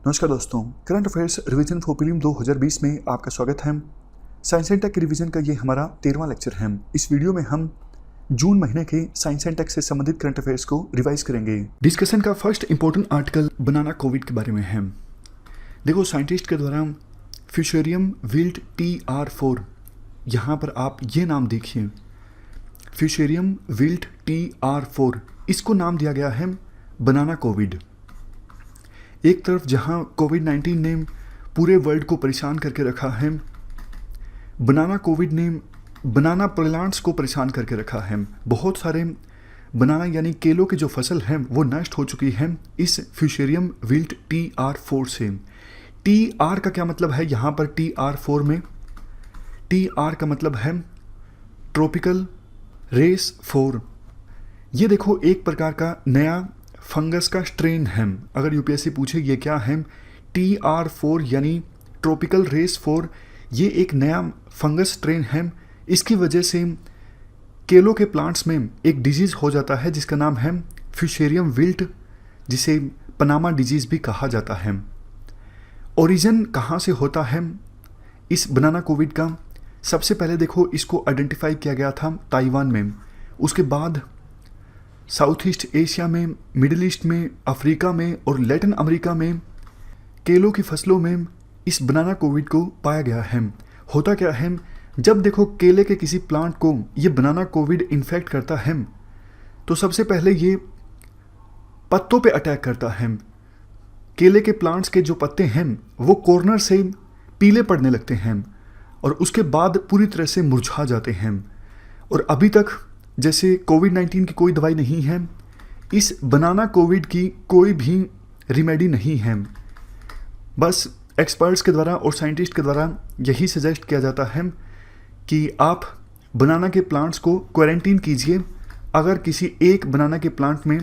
नमस्कार दोस्तों, current affairs revision for prelim 2020 में आपका स्वागत है। साइंस एंड टेक के रिवीजन का ये हमारा 13वां लेक्चर है। इस वीडियो में हम जून महीने के साइंस एंड टेक से संबंधित करंट अफेयर्स को रिवाइज करेंगे। डिस्कशन का फर्स्ट इंपॉर्टेंट आर्टिकल बनाना कोविड के बारे में है। देखो, साइंटिस्ट के द्वारा फ्यूचेरियम विल्ट TR4, यहाँ पर आप ये नाम देखिए, फ्यूचेरियम विल्ट TR4, इसको नाम दिया गया है बनाना कोविड। एक तरफ जहां कोविड-19 ने पूरे वर्ल्ड को परेशान करके रखा है, बनाना कोविड ने बनाना प्लांट्स को परेशान करके रखा है। बहुत सारे बनाना यानी केलों की जो फसल है वो नष्ट हो चुकी है इस फ्यूचेरियम विल्ट TR4 से। TR का क्या मतलब है यहाँ पर? TR4 में TR का मतलब है ट्रॉपिकल रेस 4। ये देखो, एक प्रकार का नया फंगस का स्ट्रेन है। अगर यूपीएससी पूछे ये क्या है, TR4 यानी ट्रॉपिकल रेस 4, ये एक नया फंगस स्ट्रेन है। इसकी वजह से केलों के प्लांट्स में एक डिजीज़ हो जाता है जिसका नाम है फ्यूचेरियम विल्ट, जिसे पनामा डिजीज़ भी कहा जाता है। ओरिजिन कहाँ से होता है इस बनाना कोविड का? सबसे पहले देखो, इसको आइडेंटिफाई किया गया था ताइवान में, उसके बाद साउथ ईस्ट एशिया में, मिडिल ईस्ट में, अफ्रीका में और लैटिन अमेरिका में केलों की फसलों में इस बनाना कोविड को पाया गया है। होता क्या है, जब देखो केले के किसी प्लांट को ये बनाना कोविड इन्फेक्ट करता है तो सबसे पहले ये पत्तों पे अटैक करता है। केले के प्लांट्स के जो पत्ते हैं वो कॉर्नर से पीले पड़ने लगते हैं और उसके बाद पूरी तरह से मुरझा जाते हैं। और अभी तक जैसे कोविड-19 की कोई दवाई नहीं है, इस बनाना कोविड की कोई भी रिमेडी नहीं है। बस एक्सपर्ट्स के द्वारा और साइंटिस्ट के द्वारा यही सजेस्ट किया जाता है कि आप बनाना के प्लांट्स को क्वारंटीन कीजिए अगर किसी एक बनाना के प्लांट में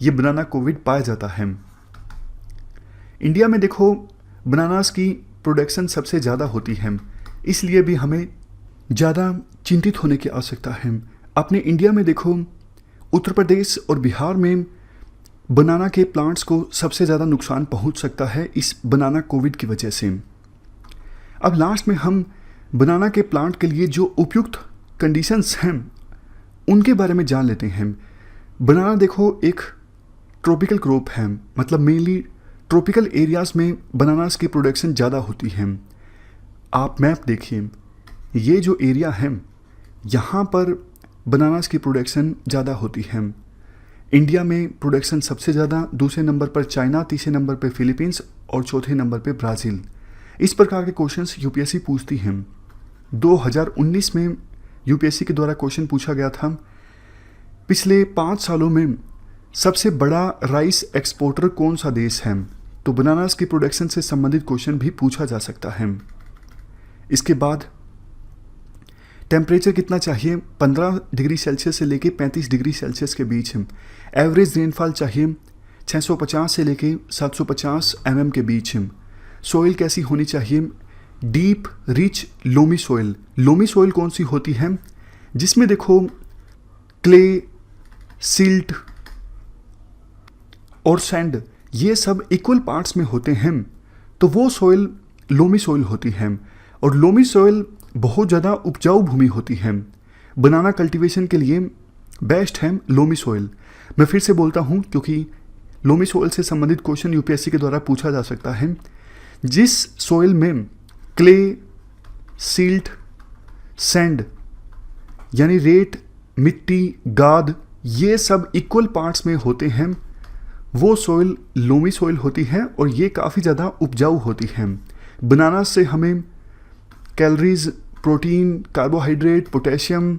ये बनाना कोविड पाया जाता है। इंडिया में देखो, बनानास की प्रोडक्शन सबसे ज़्यादा होती है, इसलिए भी हमें ज़्यादा चिंतित होने की आवश्यकता है। अपने इंडिया में देखो, उत्तर प्रदेश और बिहार में बनाना के प्लांट्स को सबसे ज़्यादा नुकसान पहुंच सकता है इस बनाना कोविड की वजह से। अब लास्ट में हम बनाना के प्लांट के लिए जो उपयुक्त कंडीशंस हैं उनके बारे में जान लेते हैं। बनाना देखो एक ट्रॉपिकल क्रॉप है, मतलब मेनली ट्रॉपिकल एरियाज़ में बनानास की प्रोडक्शन ज़्यादा होती है। आप मैप देखिए, ये जो एरिया है यहाँ पर बनानास की प्रोडक्शन ज़्यादा होती है। इंडिया में प्रोडक्शन सबसे ज़्यादा, दूसरे नंबर पर चाइना, तीसरे नंबर पर फिलीपींस और चौथे नंबर पर ब्राज़ील। इस प्रकार के क्वेश्चंस यूपीएससी पूछती हैं। 2019 में यूपीएससी के द्वारा क्वेश्चन पूछा गया था, पिछले 5 सालों में सबसे बड़ा राइस एक्सपोर्टर कौन सा देश है? तो बनानास की प्रोडक्शन से संबंधित क्वेश्चन भी पूछा जा सकता है। इसके बाद टेम्परेचर कितना चाहिए? 15 डिग्री सेल्सियस से लेके 35 डिग्री सेल्सियस के बीच है। एवरेज रेनफॉल चाहिए 650 से लेके 750 mm के बीच है। सॉइल कैसी होनी चाहिए? Deep rich loamy soil. Loamy soil कौन सी होती है? जिसमें देखो क्ले, सिल्ट और सैंड ये सब इक्वल पार्ट्स में होते हैं, तो वो सॉइल लोमी सॉइल होती है। और लोमी सॉइल बहुत ज़्यादा उपजाऊ भूमि होती है। बनाना कल्टीवेशन के लिए बेस्ट है लोमी सॉइल। मैं फिर से बोलता हूँ क्योंकि लोमी सॉइल से संबंधित क्वेश्चन यूपीएससी के द्वारा पूछा जा सकता है। जिस सॉइल में क्ले, सिल्ट, सैंड यानी रेत, मिट्टी, गाद ये सब इक्वल पार्ट्स में होते हैं, वो सॉइल लोमी सॉइल होती है और ये काफ़ी ज़्यादा उपजाऊ होती है। बनाना से हमें calories, protein, carbohydrate, potassium,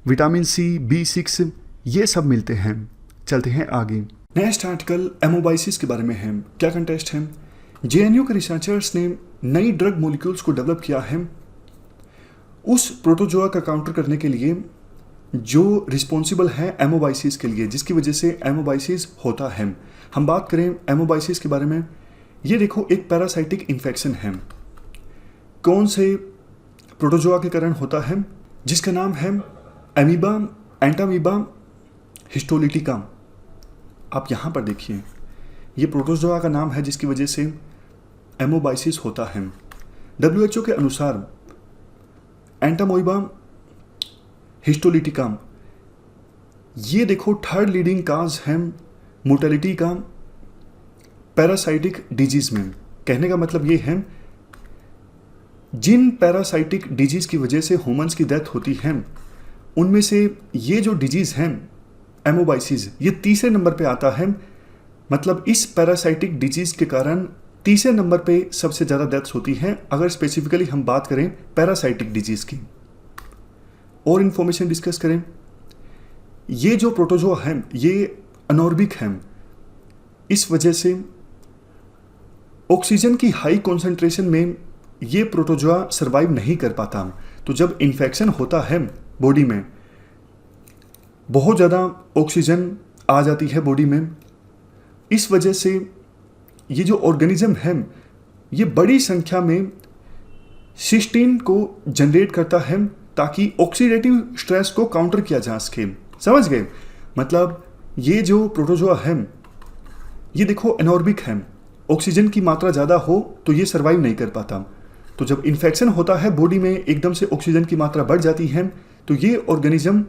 vitamin C, B6 ये सब मिलते हैं। चलते हैं आगे। नेक्स्ट आर्टिकल एमोबाइसिस के बारे में है। क्या कंटेस्ट है? JNU के रिसर्चर्स ने नई ड्रग मॉलिक्यूल्स को डेवलप किया है उस प्रोटोजोआ का काउंटर करने के लिए जो रिस्पॉन्सिबल है एमोबाइसिस के लिए, जिसकी वजह से एमोबाइसिस होता है। हम बात करें एमोबाइसिस के बारे में, ये देखो एक पैरासाइटिक इन्फेक्शन है। कौन से प्रोटोजोआ के कारण होता है? जिसका नाम है एमीबा एंटामीबा हिस्टोलिटिका। आप यहाँ पर देखिए, ये प्रोटोजोआ का नाम है जिसकी वजह से एमोबाइसिस होता है। WHO के अनुसार एंटामोइबा हिस्टोलिटिका ये देखो थर्ड लीडिंग काज है मोर्टेलिटी का पैरासाइटिक डिजीज में। कहने का मतलब ये है जिन पैरासाइटिक डिजीज की वजह से ह्यूमंस की डेथ होती है उनमें से ये जो डिजीज है एमोबाइसिस ये तीसरे नंबर पे आता है। मतलब इस पैरासाइटिक डिजीज के कारण तीसरे नंबर पे सबसे ज़्यादा डेथ्स होती हैं अगर स्पेसिफिकली हम बात करें पैरासाइटिक डिजीज की। और इन्फॉर्मेशन डिस्कस करें, ये जो प्रोटोजोआ है ये अनॉर्बिक है, इस वजह से ऑक्सीजन की हाई कॉन्सेंट्रेशन में ये प्रोटोजोआ सर्वाइव नहीं कर पाता। तो जब इन्फेक्शन होता है बॉडी में बहुत ज़्यादा ऑक्सीजन आ जाती है बॉडी में, इस वजह से ये जो ऑर्गेनिज्म है ये बड़ी संख्या में सिस्टीन को जनरेट करता है ताकि ऑक्सीडेटिव स्ट्रेस को काउंटर किया जा सके। समझ गए? मतलब ये जो प्रोटोजोआ है ये देखो एनॉर्बिक है, ऑक्सीजन की मात्रा ज़्यादा हो तो ये सर्वाइव नहीं कर पाता। तो जब इन्फेक्शन होता है बॉडी में एकदम से ऑक्सीजन की मात्रा बढ़ जाती है तो ये ऑर्गेनिज्म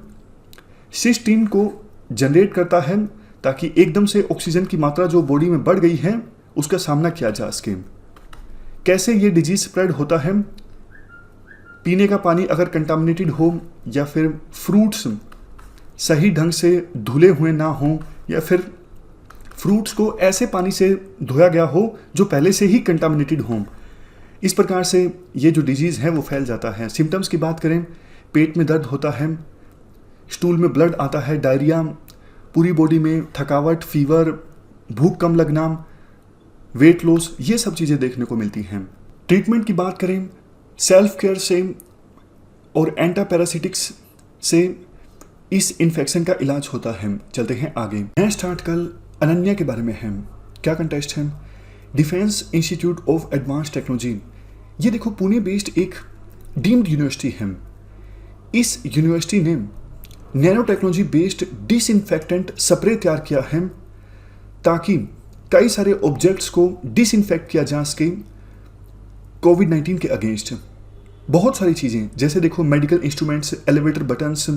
सिस्टीन को जनरेट करता है ताकि एकदम से ऑक्सीजन की मात्रा जो बॉडी में बढ़ गई है उसका सामना किया जा सके। कैसे ये डिजीज स्प्रेड होता है? पीने का पानी अगर कंटामिनेटेड हो या फिर फ्रूट्स सही ढंग से धुले हुए ना हो या फिर फ्रूट्स को ऐसे पानी से धोया गया हो जो पहले से ही कंटामिनेटेड हो, इस प्रकार से ये जो डिजीज़ है वो फैल जाता है। सिम्टम्स की बात करें, पेट में दर्द होता है, स्टूल में ब्लड आता है, डायरिया, पूरी बॉडी में थकावट, फीवर, भूख कम लगना, वेट लॉस, ये सब चीज़ें देखने को मिलती हैं। ट्रीटमेंट की बात करें, सेल्फ केयर से और एंटापैरासिटिक्स से इस इन्फेक्शन का इलाज होता है। चलते हैं आगे। नेक्स्ट स्टार्ट कल अनन्या के बारे में है। क्या कंटेस्ट है? Defence institute of advance technology. ये देखो पुणे बेस्ड एक डीम्ड यूनिवर्सिटी है। इस यूनिवर्सिटी ने nano technology based disinfectant spray तैयार किया है ताकि कई सारे ऑब्जेक्ट्स को डिसइंफेक्ट किया जा सके कोविड-19 के अगेंस्ट। बहुत सारी चीज़ें जैसे देखो medical instruments, elevator buttons,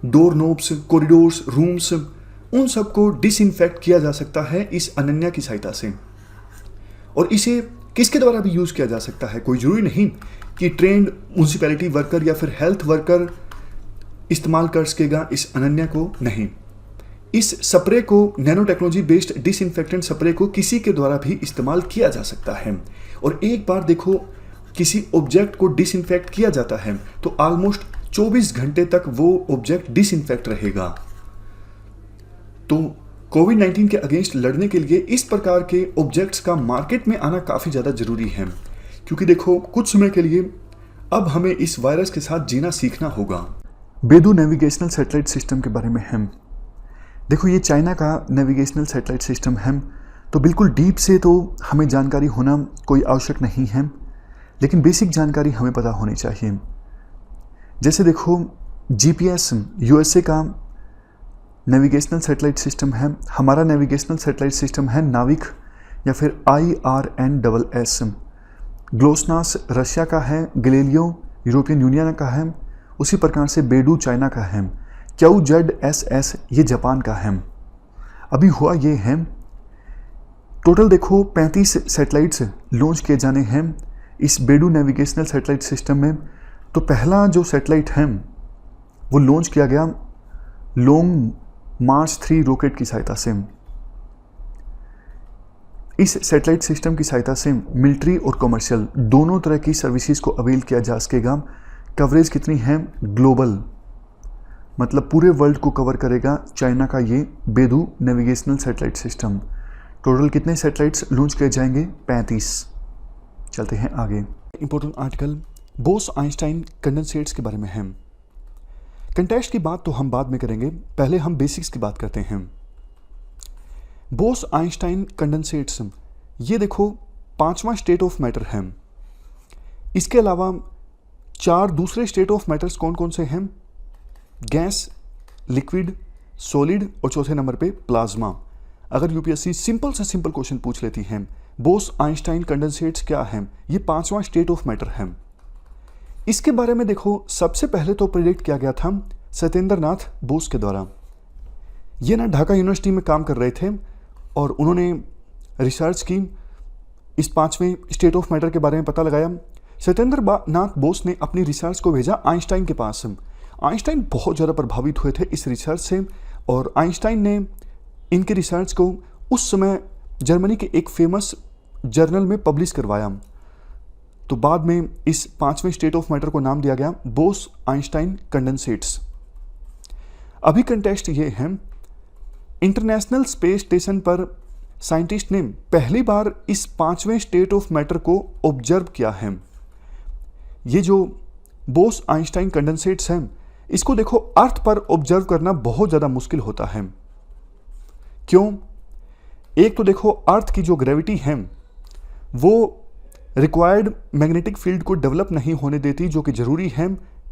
door knobs, corridors, rooms, उन सबको डिसइंफेक्ट किया जा सकता है इस अनन्या की सहायता से। और इसे किसके द्वारा भी यूज़ किया जा सकता है? कोई ज़रूरी नहीं कि ट्रेंड म्यूनसिपैलिटी वर्कर या फिर हेल्थ वर्कर इस्तेमाल कर सकेगा इस अनन्या को, नहीं। इस स्प्रे को, nano technology based disinfectant spray को किसी के द्वारा भी इस्तेमाल किया जा सकता है। और एक बार देखो किसी ऑब्जेक्ट को डिसइंफेक्ट किया जाता है तो ऑलमोस्ट 24 घंटे तक वो ऑब्जेक्ट डिसइंफेक्ट रहेगा। तो कोविड-19 के अगेंस्ट लड़ने के लिए इस प्रकार के ऑब्जेक्ट्स का मार्केट में आना काफ़ी ज़्यादा ज़रूरी है, क्योंकि देखो कुछ समय के लिए अब हमें इस वायरस के साथ जीना सीखना होगा। बेडू नेविगेशनल सैटेलाइट सिस्टम के बारे में है। देखो ये चाइना का नेविगेशनल सैटेलाइट सिस्टम है, तो बिल्कुल डीप से तो हमें जानकारी होना कोई आवश्यक नहीं है, लेकिन बेसिक जानकारी हमें पता होनी चाहिए। जैसे देखो GPS USA का नेविगेशनल सैटेलाइट सिस्टम है, हमारा नेविगेशनल सैटेलाइट सिस्टम है नाविक या फिर IRNSS। ग्लोसनास रशिया का है, गैलीलियो यूरोपियन यूनियन का है, उसी प्रकार से बेडू चाइना का है, QZSS ये जापान का है। अभी हुआ ये है, टोटल देखो 35 सैटेलाइट्स लॉन्च किए जाने हैं इस बेडू नेविगेशनल सैटेलाइट सिस्टम में। तो पहला जो सैटेलाइट है वो लॉन्च किया गया लॉन्ग मार्च 3 रॉकेट की सहायता से। इस सैटेलाइट सिस्टम की सहायता से मिलिट्री और कमर्शियल दोनों तरह की सर्विसेज को अवेल किया जा सकेगा। कवरेज कितनी है? ग्लोबल, मतलब पूरे वर्ल्ड को कवर करेगा चाइना का ये बेडू नेविगेशनल सैटेलाइट सिस्टम। टोटल कितने सैटेलाइट्स लॉन्च किए जाएंगे? 35। चलते हैं आगे। इंपॉर्टेंट आर्टिकल बोस आइंस्टाइन कंडेंसेट्स के बारे में है। कंटेस्ट की बात तो हम बाद में करेंगे, पहले हम बेसिक्स की बात करते हैं। बोस आइंस्टाइन कंडेंसेट्स ये देखो 5वां स्टेट ऑफ मैटर है। इसके अलावा 4 दूसरे स्टेट ऑफ मैटर्स कौन कौन से हैं? गैस, लिक्विड, सॉलिड और चौथे नंबर पे प्लाज्मा। अगर यूपीएससी सिंपल से सिंपल क्वेश्चन पूछ लेती है, बोस आइंस्टाइन कंडेंसेट्स क्या है, ये 5वां स्टेट ऑफ मैटर है। इसके बारे में देखो, सबसे पहले तो प्रेडिक्ट किया गया था सत्येंद्र नाथ बोस के द्वारा। ये ना ढाका यूनिवर्सिटी में काम कर रहे थे और उन्होंने रिसर्च की, इस 5वें स्टेट ऑफ मैटर के बारे में पता लगाया। सत्येंद्र नाथ बोस ने अपनी रिसर्च को भेजा आइंस्टाइन के पास। आइंस्टाइन बहुत ज़्यादा प्रभावित हुए थे इस रिसर्च से और आइंस्टाइन ने इनकी रिसर्च को उस समय जर्मनी के एक फेमस जर्नल में पब्लिश करवाया। तो बाद में इस 5वें स्टेट ऑफ मैटर को नाम दिया गया बोस आइंस्टाइन कंडेंसेट्स। अभी कंटेक्स्ट ये है, इंटरनेशनल स्पेस स्टेशन पर साइंटिस्ट ने पहली बार इस 5वें स्टेट ऑफ मैटर को ऑब्जर्व किया है। ये जो बोस आइंस्टाइन कंडेंसेट्स हैं, इसको देखो अर्थ पर ऑब्जर्व करना बहुत ज़्यादा मुश्किल होता है। क्यों? एक तो देखो अर्थ की जो ग्रेविटी है वो रिक्वायर्ड मैग्नेटिक फील्ड को डेवलप नहीं होने देती, जो कि ज़रूरी है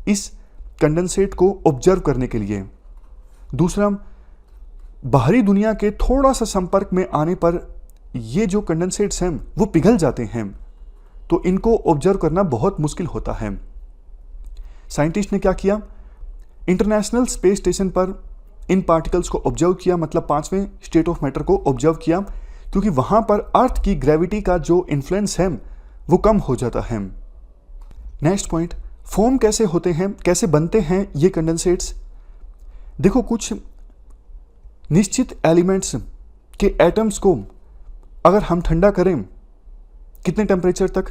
इस कंडेंसेट को ऑब्जर्व करने के लिए। दूसरा, बाहरी दुनिया के थोड़ा सा संपर्क में आने पर ये जो कंडेंसेट्स हैं वो पिघल जाते हैं, तो इनको ऑब्जर्व करना बहुत मुश्किल होता है। साइंटिस्ट ने क्या किया, इंटरनेशनल स्पेस स्टेशन पर इन पार्टिकल्स को ऑब्जर्व किया, मतलब 5वें स्टेट ऑफ मैटर को ऑब्जर्व किया, क्योंकि वहां पर अर्थ की ग्रेविटी का जो इन्फ्लुएंस है वो कम हो जाता है। नेक्स्ट पॉइंट, फॉर्म कैसे होते हैं, कैसे बनते हैं ये कंडेंसेट्स। देखो, कुछ निश्चित एलिमेंट्स के एटम्स को अगर हम ठंडा करें, कितने टेम्परेचर तक,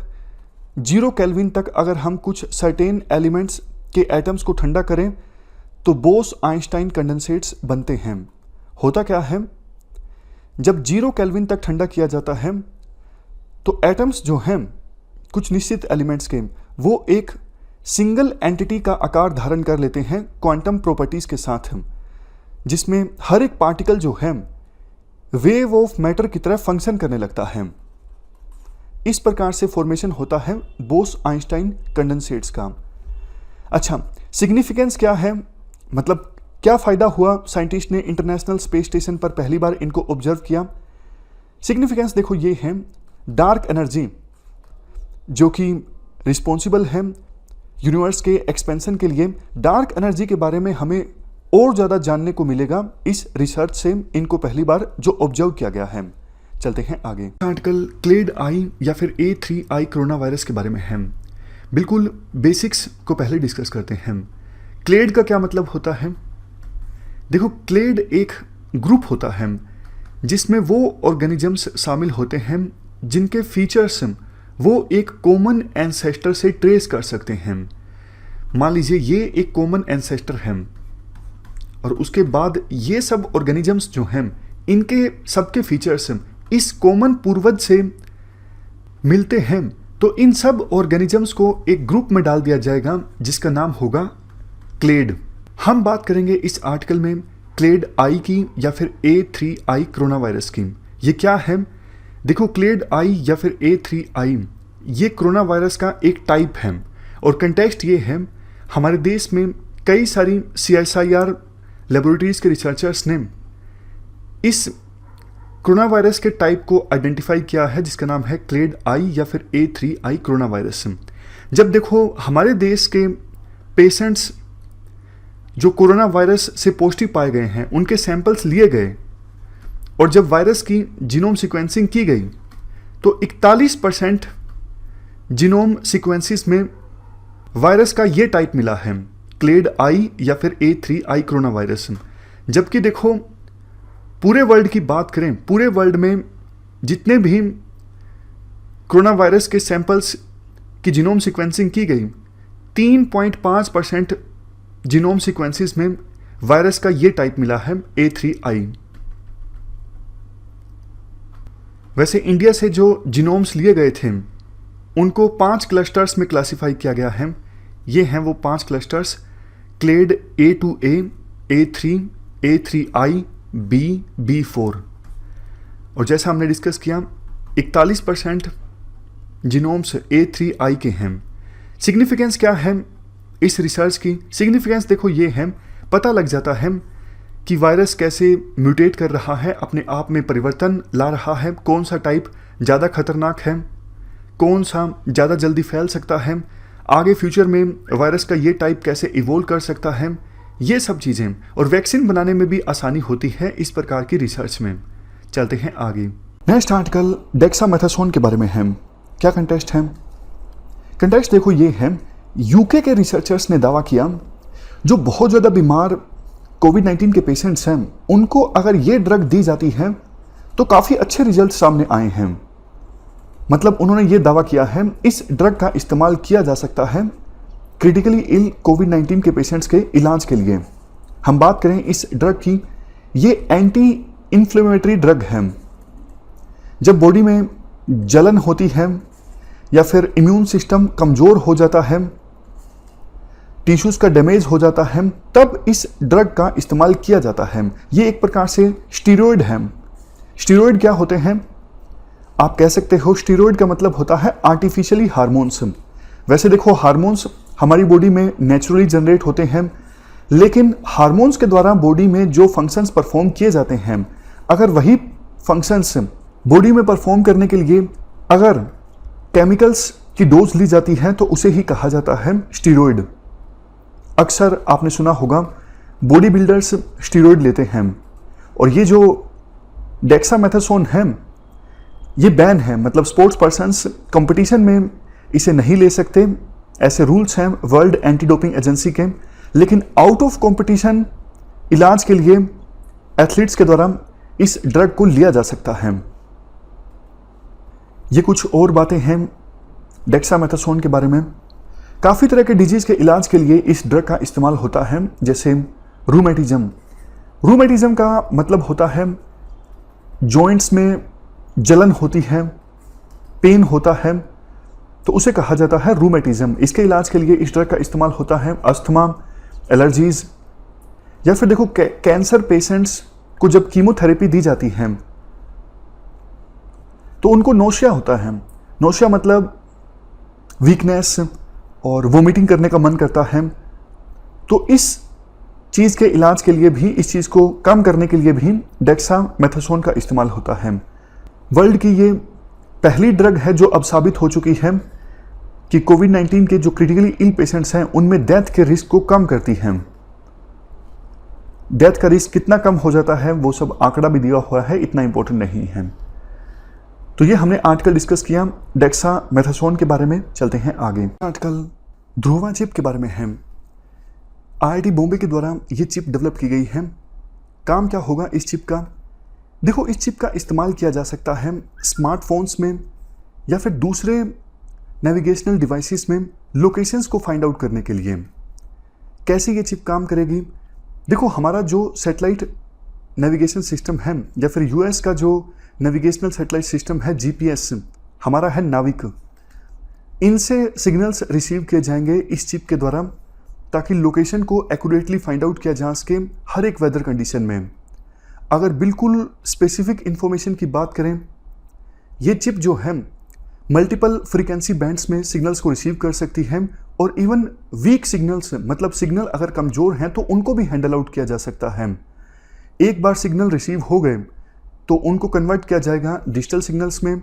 0 केल्विन तक अगर हम कुछ सर्टेन एलिमेंट्स के एटम्स को ठंडा करें तो बोस आइंस्टाइन कंडेंसेट्स बनते हैं। होता क्या है, जब 0 केल्विन तक ठंडा किया जाता है तो एटम्स जो हैं कुछ निश्चित एलिमेंट्स के, वो एक सिंगल एंटिटी का आकार धारण कर लेते हैं क्वांटम प्रॉपर्टीज के साथ, जिसमें हर एक पार्टिकल जो है वेव ऑफ मैटर की तरह फंक्शन करने लगता है। इस प्रकार से फॉर्मेशन होता है बोस आइंस्टाइन कंडेंसेट्स का। अच्छा, सिग्निफिकेंस क्या है, मतलब क्या फ़ायदा हुआ साइंटिस्ट ने इंटरनेशनल स्पेस स्टेशन पर पहली बार इनको ऑब्जर्व किया। सिग्निफिकेंस देखो ये है, डार्क एनर्जी जो कि रिस्पॉन्सिबल है यूनिवर्स के एक्सपेंशन के लिए, डार्क एनर्जी के बारे में हमें और ज़्यादा जानने को मिलेगा इस रिसर्च से, इनको पहली बार जो ऑब्जर्व किया गया है। चलते हैं आगे। आर्टिकल क्लेड आई या फिर A3I कोरोना वायरस के बारे में है। बिल्कुल बेसिक्स को पहले डिस्कस करते हैं। क्लेड का क्या मतलब होता है। देखो, क्लेड एक ग्रुप होता है जिसमें वो ऑर्गेनिजम्स शामिल होते हैं जिनके फीचर्स वो एक कॉमन एंसेस्टर से ट्रेस कर सकते हैं। मान लीजिए ये एक कॉमन एंसेस्टर है और उसके बाद ये सब ऑर्गेनिजम्स जो हैं इनके सबके फीचर्स इस कॉमन पूर्वज से मिलते हैं, तो इन सब ऑर्गेनिजम्स को एक ग्रुप में डाल दिया जाएगा जिसका नाम होगा क्लेड। हम बात करेंगे इस आर्टिकल में क्लेड आई की या फिर A3I कोरोना वायरस की। ये क्या है, देखो क्लेड आई या फिर A3I ये कोरोना वायरस का एक टाइप है और कंटेक्स्ट ये है, हमारे देश में कई सारी CSIR लेबोरेटरीज के रिसर्चर्स ने इस कोरोना वायरस के टाइप को आइडेंटिफाई किया है जिसका नाम है क्लेड आई या फिर A3I कोरोना वायरस। जब देखो हमारे देश के पेशेंट्स जो कोरोना वायरस से पॉजिटिव पाए गए हैं उनके सैंपल्स लिए गए और जब वायरस की जीनोम सीक्वेंसिंग की गई तो 41% जीनोम सीक्वेंसेस में वायरस का ये टाइप मिला है, क्लेड आई या फिर A3I कोरोना वायरस। जबकि देखो पूरे वर्ल्ड की बात करें, पूरे वर्ल्ड में जितने भी कोरोना वायरस के सैंपल्स की जीनोम सीक्वेंसिंग की गई, 3.5% जीनोम सीक्वेंसेस में वायरस का ये टाइप मिला है A3I। वैसे इंडिया से जो जीनोम्स लिए गए थे उनको 5 क्लस्टर्स में क्लासिफाई किया गया है। ये हैं वो 5 clusters, clade A2A, A3, A3I, B, B4। और जैसा हमने डिस्कस किया 41% जीनोम्स A3I के हैं। सिग्निफिकेंस क्या है इस रिसर्च की, सिग्निफिकेंस देखो ये है, पता लग जाता है कि वायरस कैसे म्यूटेट कर रहा है, अपने आप में परिवर्तन ला रहा है, कौन सा टाइप ज़्यादा खतरनाक है, कौन सा ज़्यादा जल्दी फैल सकता है, आगे फ्यूचर में वायरस का ये टाइप कैसे इवोल्व कर सकता है, ये सब चीज़ें। और वैक्सीन बनाने में भी आसानी होती है इस प्रकार की रिसर्च में। चलते हैं आगे। नेक्स्ट आर्टिकल डेक्सामेथासोन के बारे में है। क्या कंटेस्ट है? कंटेस्ट देखो ये है, यूके के रिसर्चर्स ने दावा किया जो बहुत ज़्यादा बीमार कोविड-19 के पेशेंट्स हैं उनको अगर ये ड्रग दी जाती है तो काफ़ी अच्छे रिजल्ट सामने आए हैं। मतलब उन्होंने ये दावा किया है इस ड्रग का इस्तेमाल किया जा सकता है क्रिटिकली इल कोविड-19 के पेशेंट्स के इलाज के लिए। हम बात करें इस ड्रग की, ये एंटी इन्फ्लेमेटरी ड्रग है। जब बॉडी में जलन होती है या फिर इम्यून सिस्टम कमज़ोर हो जाता है, टिश्यूज़ का डैमेज हो जाता है, तब इस ड्रग का इस्तेमाल किया जाता है। ये एक प्रकार से स्टीरॉयड है। स्टीरॉयड क्या होते हैं? आप कह सकते हो स्टीरॉयड का मतलब होता है आर्टिफिशियली हार्मोन्स। वैसे देखो हार्मोन्स हमारी बॉडी में नेचुरली जनरेट होते हैं, लेकिन हार्मोन्स के द्वारा बॉडी में जो फंक्शंस परफॉर्म किए जाते हैं, अगर वही फंक्शंस बॉडी में परफॉर्म करने के लिए अगर केमिकल्स की डोज ली जाती है तो उसे ही कहा जाता है स्टीरॉयड। अक्सर आपने सुना होगा बॉडी बिल्डर्स स्टीरॉयड लेते हैं, और ये जो डेक्सामेथासोन है ये बैन है। मतलब स्पोर्ट्स पर्सन्स कंपटीशन में इसे नहीं ले सकते, ऐसे रूल्स हैं वर्ल्ड एंटी डोपिंग एजेंसी के। लेकिन आउट ऑफ कंपटीशन इलाज के लिए एथलीट्स के द्वारा इस ड्रग को लिया जा सकता है। ये कुछ और बातें हैं डेक्सामेथासोन के बारे में। काफ़ी तरह के डिजीज़ के इलाज के लिए इस ड्रग का इस्तेमाल होता है, जैसे रूमेटिज्म। रूमेटिज्म का मतलब होता है जॉइंट्स में जलन होती है, पेन होता है, तो उसे कहा जाता है रूमेटिज्म। इसके इलाज के लिए इस ड्रग का इस्तेमाल होता है अस्थमा, एलर्जीज, या फिर देखो कैंसर पेशेंट्स को जब कीमोथेरेपी दी जाती है तो उनको नोशिया होता है। नोशिया मतलब वीकनेस और वोमिटिंग करने का मन करता है। तो इस चीज़ के इलाज के लिए भी, इस चीज़ को कम करने के लिए भी डेक्सामेथासोन का इस्तेमाल होता है। वर्ल्ड की ये पहली ड्रग है जो अब साबित हो चुकी है कि कोविड-19 के जो क्रिटिकली इल पेशेंट्स हैं उनमें डेथ के रिस्क को कम करती है। डेथ का रिस्क कितना कम हो जाता है वो सब आंकड़ा भी दिया हुआ है, इतना इंपॉर्टेंट नहीं है। तो ये हमने आर्टिकल डिस्कस किया डेक्सामेथासोन के बारे में। चलते हैं आगे। आर्टिकल ध्रुवा चिप के बारे में है। IIT बॉम्बे के द्वारा ये चिप डेवलप की गई है। काम क्या होगा इस चिप का? देखो इस चिप का इस्तेमाल किया जा सकता है स्मार्टफोन्स में या फिर दूसरे नेविगेशनल डिवाइसेस में लोकेशंस को फाइंड आउट करने के लिए। कैसे ये चिप काम करेगी? देखो हमारा जो सैटेलाइट नेविगेशन सिस्टम है या फिर US का जो नेविगेशनल सैटेलाइट सिस्टम है GPS, हमारा है नाविक। इनसे सिग्नल्स रिसीव किए जाएंगे इस चिप के द्वारा ताकि लोकेशन को एक्यूरेटली फाइंड आउट किया जा सके हर एक वेदर कंडीशन में। अगर बिल्कुल स्पेसिफिक इंफॉर्मेशन की बात करें, ये चिप जो है मल्टीपल फ्रीक्वेंसी बैंड्स में सिग्नल्स को रिसीव कर सकती है, और इवन वीक सिग्नल्स, मतलब सिग्नल अगर कमज़ोर हैं तो उनको भी हैंडल आउट किया जा सकता है। एक बार सिग्नल रिसीव हो गए तो उनको कन्वर्ट किया जाएगा डिजिटल सिग्नल्स में,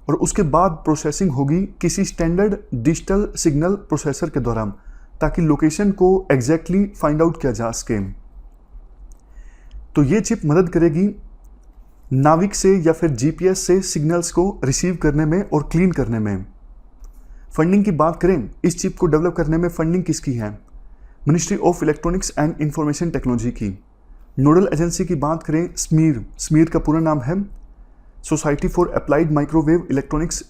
और उसके बाद प्रोसेसिंग होगी किसी स्टैंडर्ड डिजिटल सिग्नल प्रोसेसर के द्वारा ताकि लोकेशन को एग्जैक्टली फाइंड आउट किया जा सके। तो ये चिप मदद करेगी नाविक से या फिर GPS से सिग्नल्स को रिसीव करने में और क्लीन करने में। फंडिंग की बात करें, इस चिप को डेवलप करने में फंडिंग किसकी है? Ministry of electronics and information technology की। नोडल एजेंसी की बात करें, स्मीर का पूरा नाम है society for applied microwave electronics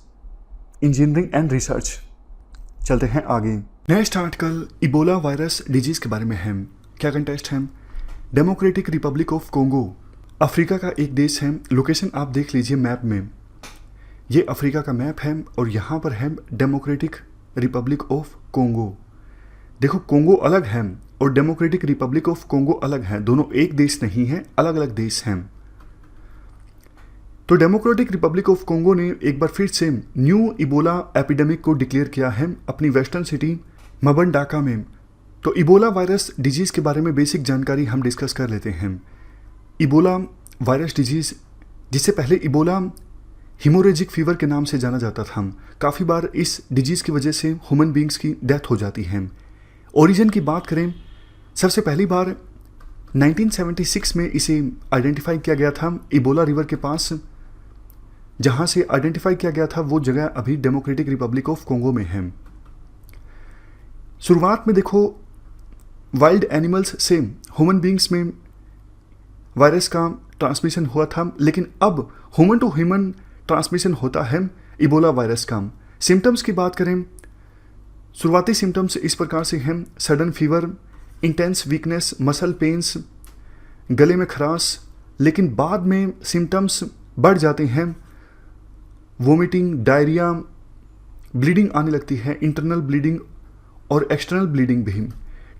engineering and research. चलते हैं आगे। Next article Ebola virus disease के बारे में है। क्या कंटेस्ट है? Democratic Republic of Congo Africa का एक देश है। लोकेशन आप देख लीजिए मैप में, ये अफ्रीका का मैप है और यहाँ पर है डेमोक्रेटिक रिपब्लिक ऑफ कोंगो। देखो कोंगो अलग है और डेमोक्रेटिक रिपब्लिक ऑफ कोंगो अलग है, दोनों एक देश नहीं है, अलग अलग देश हैं। तो डेमोक्रेटिक रिपब्लिक ऑफ कोंगो ने एक बार फिर से न्यू इबोला एपिडेमिक को डिक्लेयर किया है अपनी वेस्टर्न सिटी मबंडाका में। तो इबोला वायरस डिजीज़ के बारे में बेसिक जानकारी हम डिस्कस कर लेते हैं। इबोला वायरस डिजीज़, जिसे पहले इबोला हीमोरेजिक फीवर के नाम से जाना जाता था, काफ़ी बार इस डिजीज़ की वजह से ह्यूमन बींग्स की डेथ हो जाती है। ओरिजिन की बात करें, सबसे पहली बार 1976 में इसे आइडेंटिफाई किया गया था इबोला रिवर के पास। जहाँ से आइडेंटिफाई किया गया था वो जगह अभी डेमोक्रेटिक रिपब्लिक ऑफ कोंगो में है। शुरुआत में देखो, वाइल्ड एनिमल्स से ह्यूमन बींग्स में वायरस का ट्रांसमिशन हुआ था, लेकिन अब ह्यूमन टू ह्यूमन ट्रांसमिशन होता है इबोला वायरस का। सिम्टम्स की बात करें, शुरुआती सिम्टम्स इस प्रकार से हैं: sudden fever, intense weakness, muscle pains, गले में खराश। लेकिन बाद में सिम्टम्स बढ़ जाते हैं, वोमिटिंग, डायरिया, ब्लीडिंग आने लगती है, इंटरनल ब्लीडिंग और एक्सटर्नल ब्लीडिंग भी।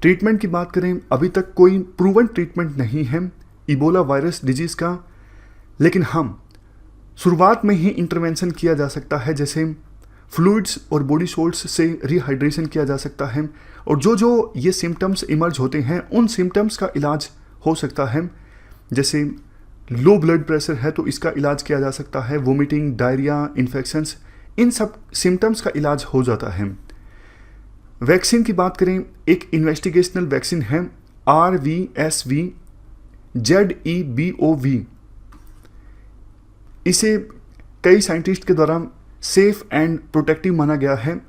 ट्रीटमेंट की बात करें, अभी तक कोई प्रूवन ट्रीटमेंट नहीं है इबोला वायरस डिजीज़ का, लेकिन हम शुरुआत में ही इंटरवेंशन किया जा सकता है, जैसे फ्लूइड्स और बॉडी सॉल्ट्स से रिहाइड्रेशन किया जा सकता है। और जो ये सिम्टम्स इमर्ज होते हैं, उन सिम्टम्स का इलाज हो सकता है। जैसे लो ब्लड प्रेशर है तो इसका इलाज किया जा सकता है, वोमिटिंग, डायरिया, इन्फेक्शंस, इन सब सिम्टम्स का इलाज हो जाता है। वैक्सीन की बात करें, एक इन्वेस्टिगेशनल वैक्सीन है RVSV-ZEBOV। इसे कई साइंटिस्ट के द्वारा सेफ एंड प्रोटेक्टिव माना गया है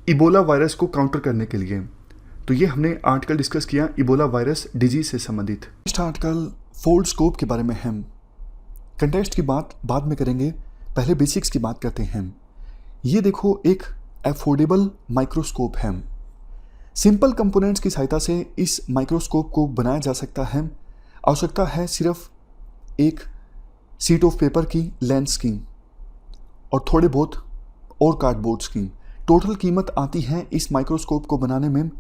इबोला वायरस को काउंटर करने के लिए। तो ये हमने आर्टिकल डिस्कस किया इबोला वायरस डिजीज से संबंधित। नेक्स्ट आर्टिकल फोल्डस्कोप के बारे में है। कंटेक्स्ट की बात बाद में करेंगे, पहले बेसिक्स की बात करते हैं। ये देखो, एक अफोर्डेबल माइक्रोस्कोप है। सिंपल कंपोनेंट्स की सहायता से इस माइक्रोस्कोप को बनाया जा सकता है। आवश्यकता है सिर्फ एक शीट ऑफ पेपर की, लेंस की और थोड़े बहुत और कार्डबोर्ड्स की। टोटल कीमत आती है इस माइक्रोस्कोप को बनाने में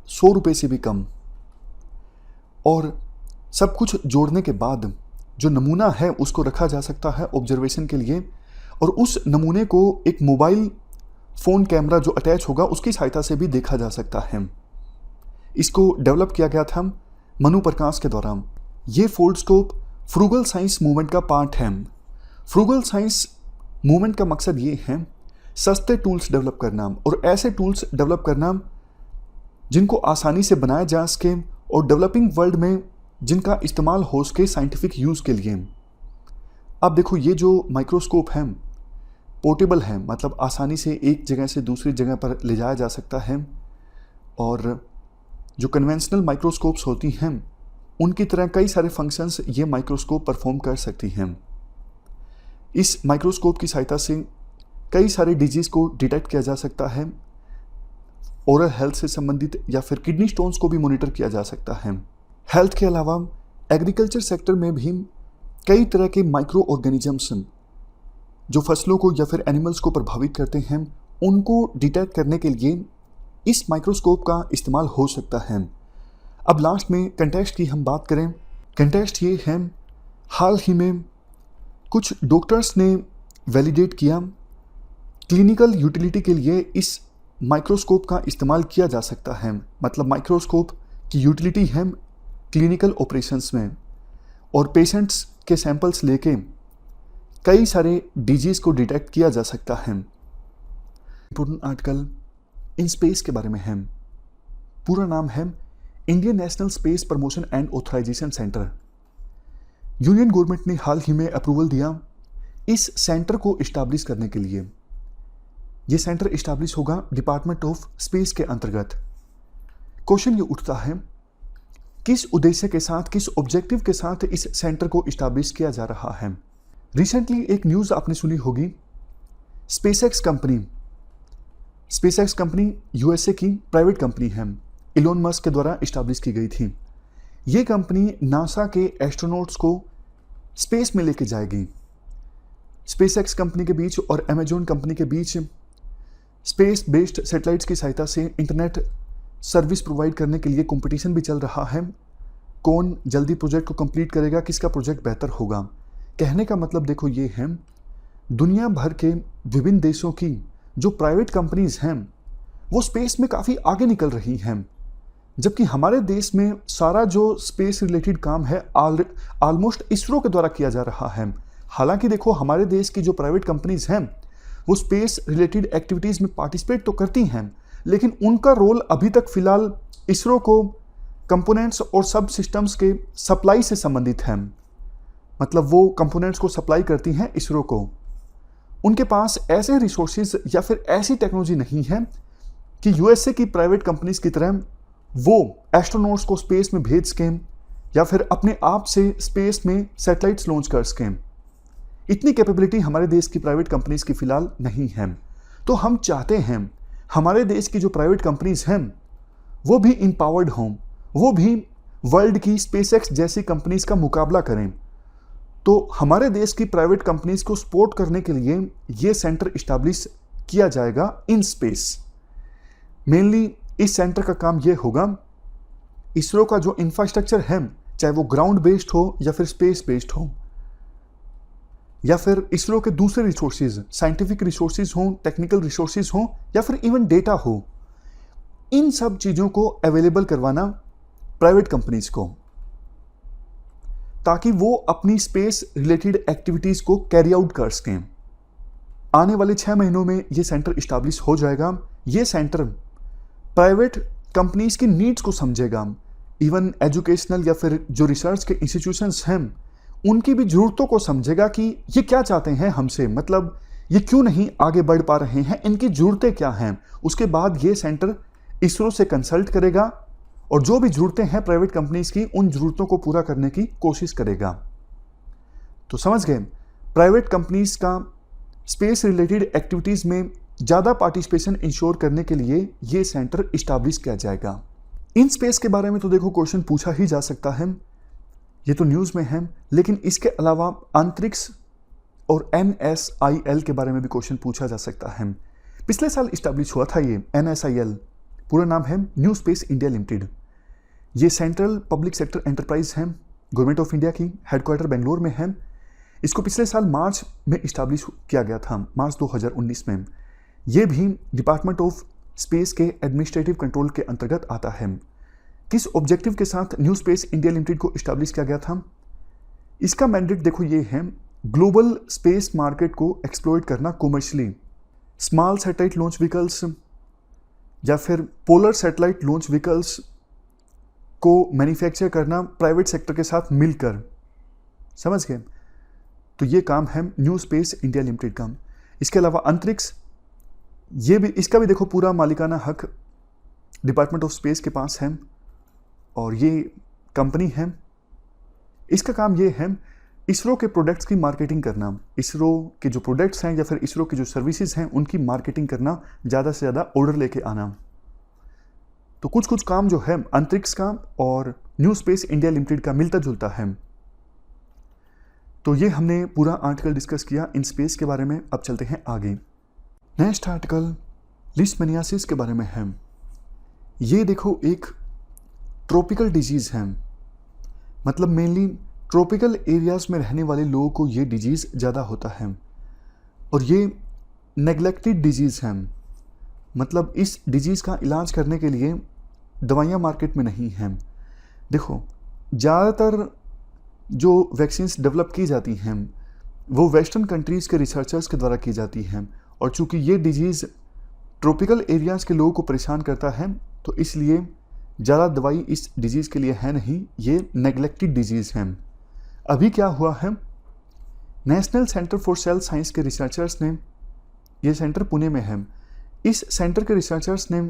100 रुपये से भी कम। और सब कुछ जोड़ने के बाद जो नमूना है उसको रखा जा सकता है ऑब्जर्वेशन के लिए, और उस नमूने को एक मोबाइल फ़ोन कैमरा जो अटैच होगा उसकी सहायता से भी देखा जा सकता है। इसको डेवलप किया गया था मनु प्रकाश के द्वारा। ये फोल्डस्कोप फ्रूगल साइंस मूवमेंट का पार्ट है। फ्रूगल साइंस मूवमेंट का मकसद ये है सस्ते टूल्स डेवलप करना, और ऐसे टूल्स डेवलप करना जिनको आसानी से बनाया जा सके और डेवलपिंग वर्ल्ड में जिनका इस्तेमाल हो सके साइंटिफिक यूज़ के लिए। अब देखो, ये जो माइक्रोस्कोप है पोर्टेबल है, मतलब आसानी से एक जगह से दूसरी जगह पर ले जाया जा सकता है। और जो कन्वेंशनल माइक्रोस्कोप्स होती हैं उनकी तरह कई सारे फंक्शंस ये माइक्रोस्कोप परफॉर्म कर सकती हैं। इस माइक्रोस्कोप की सहायता से कई सारे डिजीज़ को डिटेक्ट किया जा सकता है। ओरल हेल्थ से संबंधित या फिर किडनी स्टोन्स को भी मॉनिटर किया जा सकता है। हेल्थ के अलावा एग्रीकल्चर सेक्टर में भी कई तरह के माइक्रो ऑर्गेनिजम्स जो फसलों को या फिर एनिमल्स को प्रभावित करते हैं उनको डिटेक्ट करने के लिए इस माइक्रोस्कोप का इस्तेमाल हो सकता है। अब लास्ट में कंटेक्स्ट की हम बात करें। कंटेक्स्ट ये है, हाल ही में कुछ डॉक्टर्स ने वैलिडेट किया क्लिनिकल यूटिलिटी के लिए इस माइक्रोस्कोप का इस्तेमाल किया जा सकता है। मतलब माइक्रोस्कोप की यूटिलिटी है क्लिनिकल ऑपरेशंस में, और पेशेंट्स के सैंपल्स लेके कई सारे डिजीज़ को डिटेक्ट किया जा सकता है। इम्पोर्टेंट आर्टिकल इन स्पेस के बारे में है। पूरा नाम है Indian national space promotion and authorisation centre. Union government ने हाल ही में अप्रूवल दिया इस सेंटर को इस्टेब्लिश करने के लिए। ये सेंटर इस्टेब्लिश होगा डिपार्टमेंट ऑफ स्पेस के अंतर्गत। क्वेश्चन ये उठता है, किस उद्देश्य के साथ, किस ऑब्जेक्टिव के साथ इस सेंटर को इस्टेब्लिश किया जा रहा है। रिसेंटली एक न्यूज़ आपने सुनी होगी, स्पेसएक्स कंपनी यूएसए की प्राइवेट कंपनी है, इलोन मस्क के द्वारा इस्टेब्लिश की गई थी। ये कंपनी नासा के एस्ट्रोनॉट्स को स्पेस में लेके जाएगी। स्पेसएक्स कंपनी के बीच और अमेजॉन कंपनी के बीच स्पेस बेस्ड सैटेलाइट्स की सहायता से इंटरनेट सर्विस प्रोवाइड करने के लिए कंपटीशन भी चल रहा है। कौन जल्दी प्रोजेक्ट को कंप्लीट करेगा, किसका प्रोजेक्ट बेहतर होगा। कहने का मतलब देखो ये है, दुनिया भर के विभिन्न देशों की जो प्राइवेट कंपनीज हैं वो स्पेस में काफ़ी आगे निकल रही हैं। जबकि हमारे देश में सारा जो स्पेस रिलेटेड काम है ऑलमोस्ट इसरो के द्वारा किया जा रहा है। हालांकि देखो, हमारे देश की जो प्राइवेट कंपनीज हैं वो स्पेस रिलेटेड एक्टिविटीज़ में पार्टिसिपेट तो करती हैं, लेकिन उनका रोल अभी तक फिलहाल इसरो को कंपोनेंट्स और सब सिस्टम्स के सप्लाई से संबंधित है। मतलब वो कंपोनेंट्स को सप्लाई करती हैं इसरो को। उनके पास ऐसे रिसोर्सेज या फिर ऐसी टेक्नोलॉजी नहीं है कि यूएसए की प्राइवेट कंपनीज की तरह वो एस्ट्रोनॉट्स को स्पेस में भेज सकें या फिर अपने आप से स्पेस में सैटेलाइट्स लॉन्च कर सकें। इतनी कैपेबिलिटी हमारे देश की प्राइवेट कंपनीज की फिलहाल नहीं है। तो हम चाहते हैं हमारे देश की जो प्राइवेट कंपनीज हैं वो भी एम्पावर्ड हों, वो भी वर्ल्ड की स्पेसएक्स जैसी कंपनीज का मुकाबला करें। तो हमारे देश की प्राइवेट कंपनीज को सपोर्ट करने के लिए ये सेंटर इस्टेब्लिश किया जाएगा इन स्पेस। मेनली इस सेंटर का काम ये होगा, इसरो का जो इंफ्रास्ट्रक्चर है, चाहे वो ग्राउंड बेस्ड हो या फिर स्पेस बेस्ड हो, या फिर इसरो के दूसरे रिसोर्सेज, साइंटिफिक रिसोर्सेज हो, टेक्निकल रिसोर्सेज हो, या फिर इवन डेटा हो, इन सब चीज़ों को अवेलेबल करवाना प्राइवेट कंपनीज को, ताकि वो अपनी स्पेस रिलेटेड एक्टिविटीज़ को कैरी आउट कर सकें। आने वाले 6 महीनों में ये सेंटर इस्टेब्लिश हो जाएगा। ये सेंटर प्राइवेट कंपनीज की नीड्स को समझेगा, इवन एजुकेशनल या फिर जो रिसर्च के इंस्टीट्यूशंस हैं उनकी भी ज़रूरतों को समझेगा कि ये क्या चाहते हैं हमसे, मतलब ये क्यों नहीं आगे बढ़ पा रहे हैं, इनकी ज़रूरतें क्या हैं। उसके बाद ये सेंटर इसरो से कंसल्ट करेगा और जो भी ज़रूरतें हैं प्राइवेट कंपनीज की, उन ज़रूरतों को पूरा करने की कोशिश करेगा। तो समझ गए, प्राइवेट कंपनीज का स्पेस रिलेटेड एक्टिविटीज़ में ज़्यादा पार्टिसिपेशन इंश्योर करने के लिए ये सेंटर इस्टेब्लिश किया जाएगा। इन स्पेस के बारे में तो देखो क्वेश्चन पूछा ही जा सकता है, ये तो न्यूज़ में है, लेकिन इसके अलावा अंतरिक्ष और NSIL के बारे में भी क्वेश्चन पूछा जा सकता है। पिछले साल इस्टेब्लिश हुआ था ये NSIL, पूरा नाम है न्यू स्पेस इंडिया लिमिटेड। ये सेंट्रल पब्लिक सेक्टर एंटरप्राइज है, गवर्नमेंट ऑफ इंडिया की, हेडक्वार्टर बेंगलोर में है। इसको पिछले साल मार्च में इस्टेब्लिश किया गया था, मार्च 2019 में। ये भी डिपार्टमेंट ऑफ स्पेस के एडमिनिस्ट्रेटिव कंट्रोल के अंतर्गत आता है। किस ऑब्जेक्टिव के साथ न्यू स्पेस इंडिया लिमिटेड को इस्टेब्लिश किया गया था? इसका मैंडेट देखो ये है, ग्लोबल स्पेस मार्केट को एक्सप्लॉइट करना commercially, small satellite launch vehicles या फिर पोलर सैटेलाइट लॉन्च व्हीकल्स को मैन्युफैक्चर करना प्राइवेट सेक्टर के साथ मिलकर। समझ गए? तो ये काम है न्यू स्पेस इंडिया लिमिटेड का। इसके अलावा अंतरिक्ष, ये भी, इसका भी देखो पूरा मालिकाना हक डिपार्टमेंट ऑफ स्पेस के पास है और ये कंपनी है। इसका काम ये है इसरो के प्रोडक्ट्स की मार्केटिंग करना, इसरो के जो प्रोडक्ट्स हैं या फिर इसरो की जो सर्विसेज हैं उनकी मार्केटिंग करना, ज़्यादा से ज़्यादा ऑर्डर लेके आना। तो कुछ कुछ काम जो है अंतरिक्ष का और न्यू स्पेस इंडिया लिमिटेड का मिलता जुलता है। तो ये हमने पूरा आर्टिकल डिस्कस किया इन स्पेस के बारे में। अब चलते हैं आगे। नेक्स्ट आर्टिकल लीशमैनियासिस के बारे में है। ये देखो एक ट्रॉपिकल डिजीज़ है, मतलब मेनली ट्रॉपिकल एरियाज़ में रहने वाले लोगों को ये डिजीज़ ज़्यादा होता है और ये नेग्लेक्टेड डिजीज़ है। मतलब इस डिजीज़ का इलाज करने के लिए दवाइयाँ मार्केट में नहीं हैं। देखो, ज़्यादातर जो वैक्सीन्स डेवलप की जाती हैं वो वेस्टर्न कंट्रीज़ के रिसर्चर्स के द्वारा की जाती हैं, और चूँकि ये डिजीज़ ट्रॉपिकल एरियाज़ के लोगों को परेशान करता है तो इसलिए ज़्यादा दवाई इस डिजीज़ के लिए है नहीं, ये नेग्लेक्टेड डिजीज़ है। अभी क्या हुआ है, national centre for sale science के रिसर्चर्स ने, ये सेंटर पुणे में है, इस सेंटर के रिसर्चर्स ने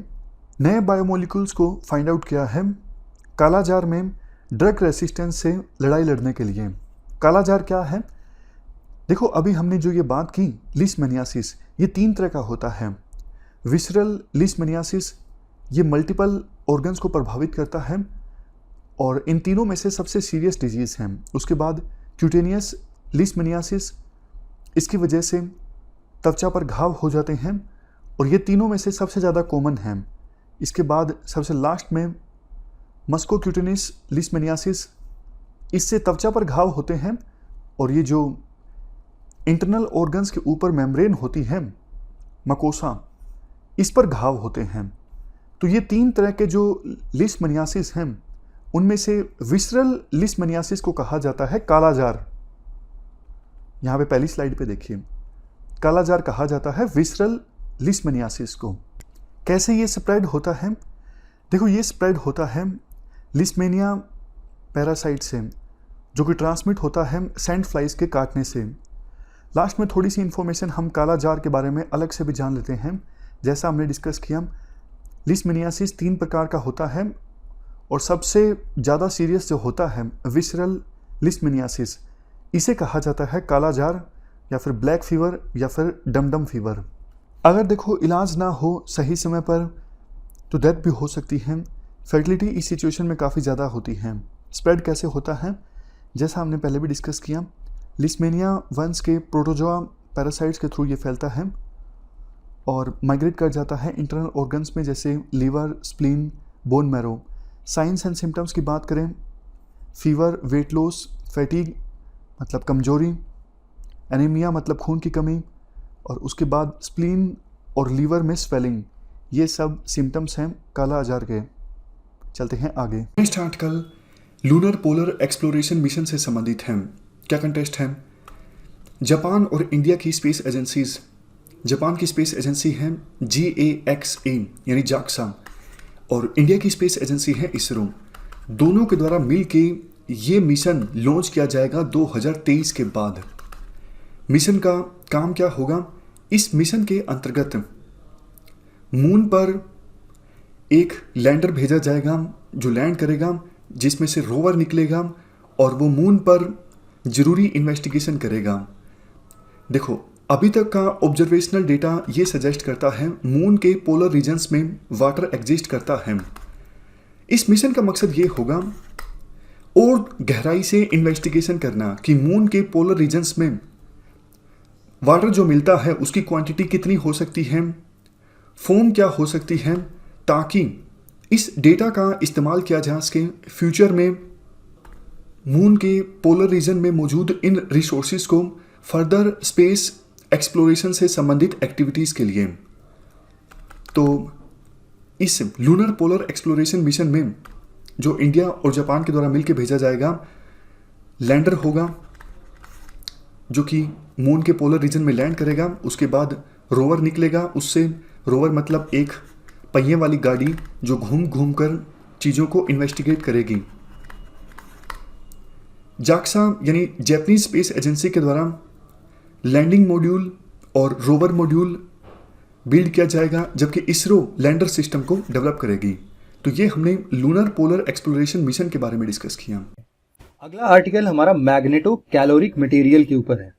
नए बायोमोलिक्यूल्स को फाइंड आउट किया है कालाजार में ड्रग रेसिस्टेंस से लड़ाई लड़ने के लिए। कालाजार क्या है? देखो, अभी हमने जो ये बात की लीशमैनियासिस, ये 3 तरह का होता है। विसरल लीशमैनियासिस, ये मल्टीपल ऑर्गन्स को प्रभावित करता है और इन तीनों में से सबसे सीरियस डिजीज़ है। उसके बाद क्यूटेनियस लीशमैनियासिस, इसकी वजह से त्वचा पर घाव हो जाते हैं और ये तीनों में से सबसे ज़्यादा कॉमन है। इसके बाद सबसे लास्ट में मस्कोक्यूटेनियस लीशमैनियासिस, इससे त्वचा पर घाव होते हैं और ये जो इंटरनल ऑर्गन्स के ऊपर मेम्ब्रेन होती है, मकोसा, इस पर घाव होते हैं। तो ये 3 तरह के जो लीशमनियासिस हैं, उनमें से विसरल लीशमनियासिस को कहा जाता है कालाजार। यहाँ पे पहली स्लाइड पे देखिए, कालाजार कहा जाता है विसरल लीशमनियासिस को। कैसे ये स्प्रेड होता है? देखो, ये स्प्रेड होता है लीशमेनिया पैरासाइट से, जो कि ट्रांसमिट होता है सैंड फ्लाइज के काटने से। लास्ट में थोड़ी सी इन्फॉर्मेशन हम कालाजार के बारे में अलग से भी जान लेते हैं। जैसा हमने डिस्कस किया, लीशमनियासिस 3 प्रकार का होता है और सबसे ज़्यादा सीरियस जो होता है विसरल लीशमनियासिस, इसे कहा जाता है कालाजार या फिर ब्लैक फीवर या फिर डमडम फीवर। अगर देखो इलाज ना हो सही समय पर तो डेथ भी हो सकती है। फर्टिलिटी इस सिचुएशन में काफ़ी ज़्यादा होती है। स्प्रेड कैसे होता है? जैसा हमने पहले भी डिस्कस किया, लीशमेनिया वंश के प्रोटोजोआ पैरासाइट्स के थ्रू ये फैलता है और माइग्रेट कर जाता है इंटरनल ऑर्गन्स में, जैसे liver, spleen, bone marrow. Signs and symptoms की बात करें, फीवर, वेट लॉस, फैटीग मतलब कमजोरी, एनीमिया मतलब खून की कमी, और उसके बाद स्प्लीन और लीवर में स्वेलिंग, ये सब सिम्टम्स हैं काला आजार के। चलते हैं आगे। Next article lunar polar exploration mission से संबंधित है। क्या कंटेस्ट है? जापान और इंडिया की स्पेस एजेंसीज। जापान की स्पेस एजेंसी है JAXA यानी जाक्सा, और इंडिया की स्पेस एजेंसी है इसरो। दोनों के द्वारा मिलके ये मिशन लॉन्च किया जाएगा 2023 के बाद। मिशन का काम क्या होगा? इस मिशन के अंतर्गत मून पर एक लैंडर भेजा जाएगा जो लैंड करेगा, जिसमें से रोवर निकलेगा और वो मून पर जरूरी इन्वेस्टिगेशन करेगा। देखो, अभी तक का ऑब्जर्वेशनल डेटा ये सजेस्ट करता है मून के पोलर रीजन्स में वाटर एग्जिस्ट करता है। इस मिशन का मकसद ये होगा और गहराई से इन्वेस्टिगेशन करना कि मून के पोलर रीजन्स में वाटर जो मिलता है उसकी क्वांटिटी कितनी हो सकती है, फोम क्या हो सकती है, ताकि इस डेटा का इस्तेमाल किया जा सके फ्यूचर में मून के पोलर रीजन में मौजूद इन रिसोर्सेज को फर्दर स्पेस एक्सप्लोरेशन से संबंधित एक्टिविटीज़ के लिए। तो इस लूनर पोलर एक्सप्लोरेशन मिशन में जो इंडिया और जापान के द्वारा मिलकर भेजा जाएगा, लैंडर होगा जो कि मून के पोलर रीजन में लैंड करेगा। उसके बाद रोवर निकलेगा, उससे रोवर मतलब एक पहिए वाली गाड़ी जो घूम घूम कर चीज़ों को इन्वेस्टिगेट करेगी। जाक्सा यानी जापानीज स्पेस एजेंसी के द्वारा लैंडिंग मॉड्यूल और रोवर मॉड्यूल बिल्ड किया जाएगा, जबकि इसरो लैंडर सिस्टम को डेवलप करेगी। तो ये हमने लूनर पोलर एक्सप्लोरेशन मिशन के बारे में डिस्कस किया। अगला आर्टिकल हमारा मैग्नेटो कैलोरिक मटेरियल के ऊपर है।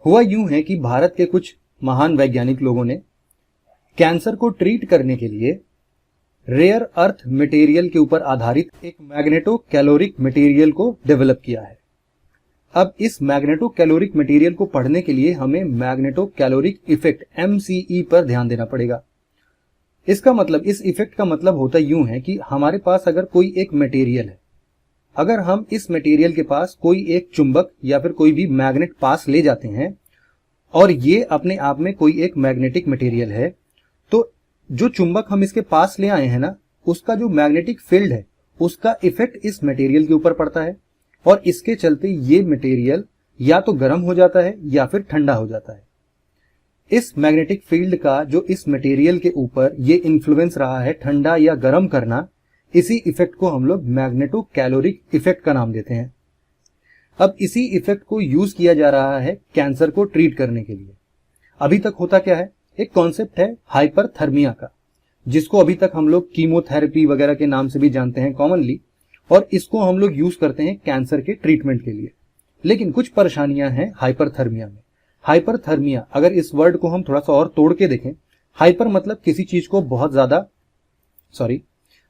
हुआ यूं है कि भारत के कुछ महान वैज्ञानिक लोगों ने कैंसर को ट्रीट करने के लिए रेयर अर्थ मटेरियल के ऊपर आधारित एक मैग्नेटो कैलोरिक मटेरियल को डेवलप किया है। अब इस मैग्नेटो कैलोरिक मटेरियल को पढ़ने के लिए हमें मैग्नेटो कैलोरिक इफेक्ट MCE पर ध्यान देना पड़ेगा। इसका मतलब, इस इफेक्ट का मतलब होता यूं है कि हमारे पास अगर कोई एक मटेरियल है, अगर हम इस मटेरियल के पास कोई एक चुंबक या फिर कोई भी मैग्नेट पास ले जाते हैं और ये अपने आप में कोई एक मैग्नेटिक मटेरियल है, तो जो चुंबक हम इसके पास ले आए हैं ना, उसका जो मैग्नेटिक फील्ड है उसका इफेक्ट इस मटेरियल के ऊपर पड़ता है और इसके चलते ये मटेरियल या तो गर्म हो जाता है या फिर ठंडा हो जाता है। इस मैग्नेटिक फील्ड का जो इस मटेरियल के ऊपर ये इन्फ्लुएंस रहा है ठंडा या गर्म करना, इसी इफेक्ट को हम लोग मैग्नेटो कैलोरिक इफेक्ट का नाम देते हैं। अब इसी इफेक्ट को यूज किया जा रहा है कैंसर को ट्रीट करने के लिए। अभी तक होता क्या है, एक कॉन्सेप्ट है हाइपरथर्मिया का, जिसको अभी तक हम लोग कीमोथेरेपी वगैरह के नाम से भी जानते हैं कॉमनली, और इसको हम लोग यूज करते हैं कैंसर के ट्रीटमेंट के लिए। लेकिन कुछ परेशानियां हैं हाइपरथर्मिया में। हाइपरथर्मिया, अगर इस वर्ड को हम थोड़ा सा और तोड़ के देखें, हाइपर मतलब किसी चीज को बहुत ज्यादा,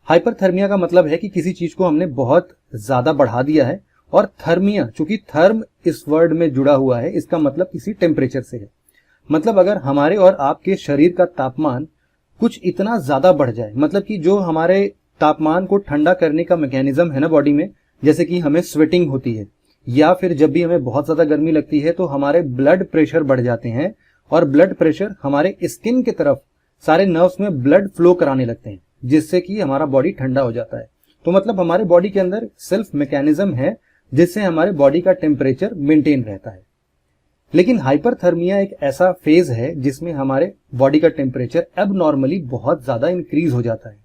हाइपरथर्मिया का मतलब है कि किसी चीज को हमने बहुत ज्यादा बढ़ा दिया है, और थर्मिया, चूंकि थर्म इस वर्ड में जुड़ा हुआ है, इसका मतलब किसी टेम्परेचर से है। मतलब अगर हमारे और आपके शरीर का तापमान कुछ इतना ज्यादा बढ़ जाए, मतलब कि जो हमारे तापमान को ठंडा करने का मैकेनिज्म है ना बॉडी में, जैसे कि हमें स्वेटिंग होती है या फिर जब भी हमें बहुत ज्यादा गर्मी लगती है तो हमारे ब्लड प्रेशर बढ़ जाते हैं, और ब्लड प्रेशर हमारे स्किन की तरफ सारे नर्व्स में ब्लड फ्लो कराने लगते हैं, जिससे कि हमारा बॉडी ठंडा हो जाता है। तो मतलब हमारे बॉडी के अंदर सेल्फ मैकेनिज्म है जिससे हमारे बॉडी का टेम्परेचर मेंटेन रहता है। लेकिन हाइपरथर्मिया एक ऐसा फेज है जिसमें हमारे बॉडी का टेम्परेचर एबनॉर्मली बहुत ज्यादा इंक्रीज हो जाता है।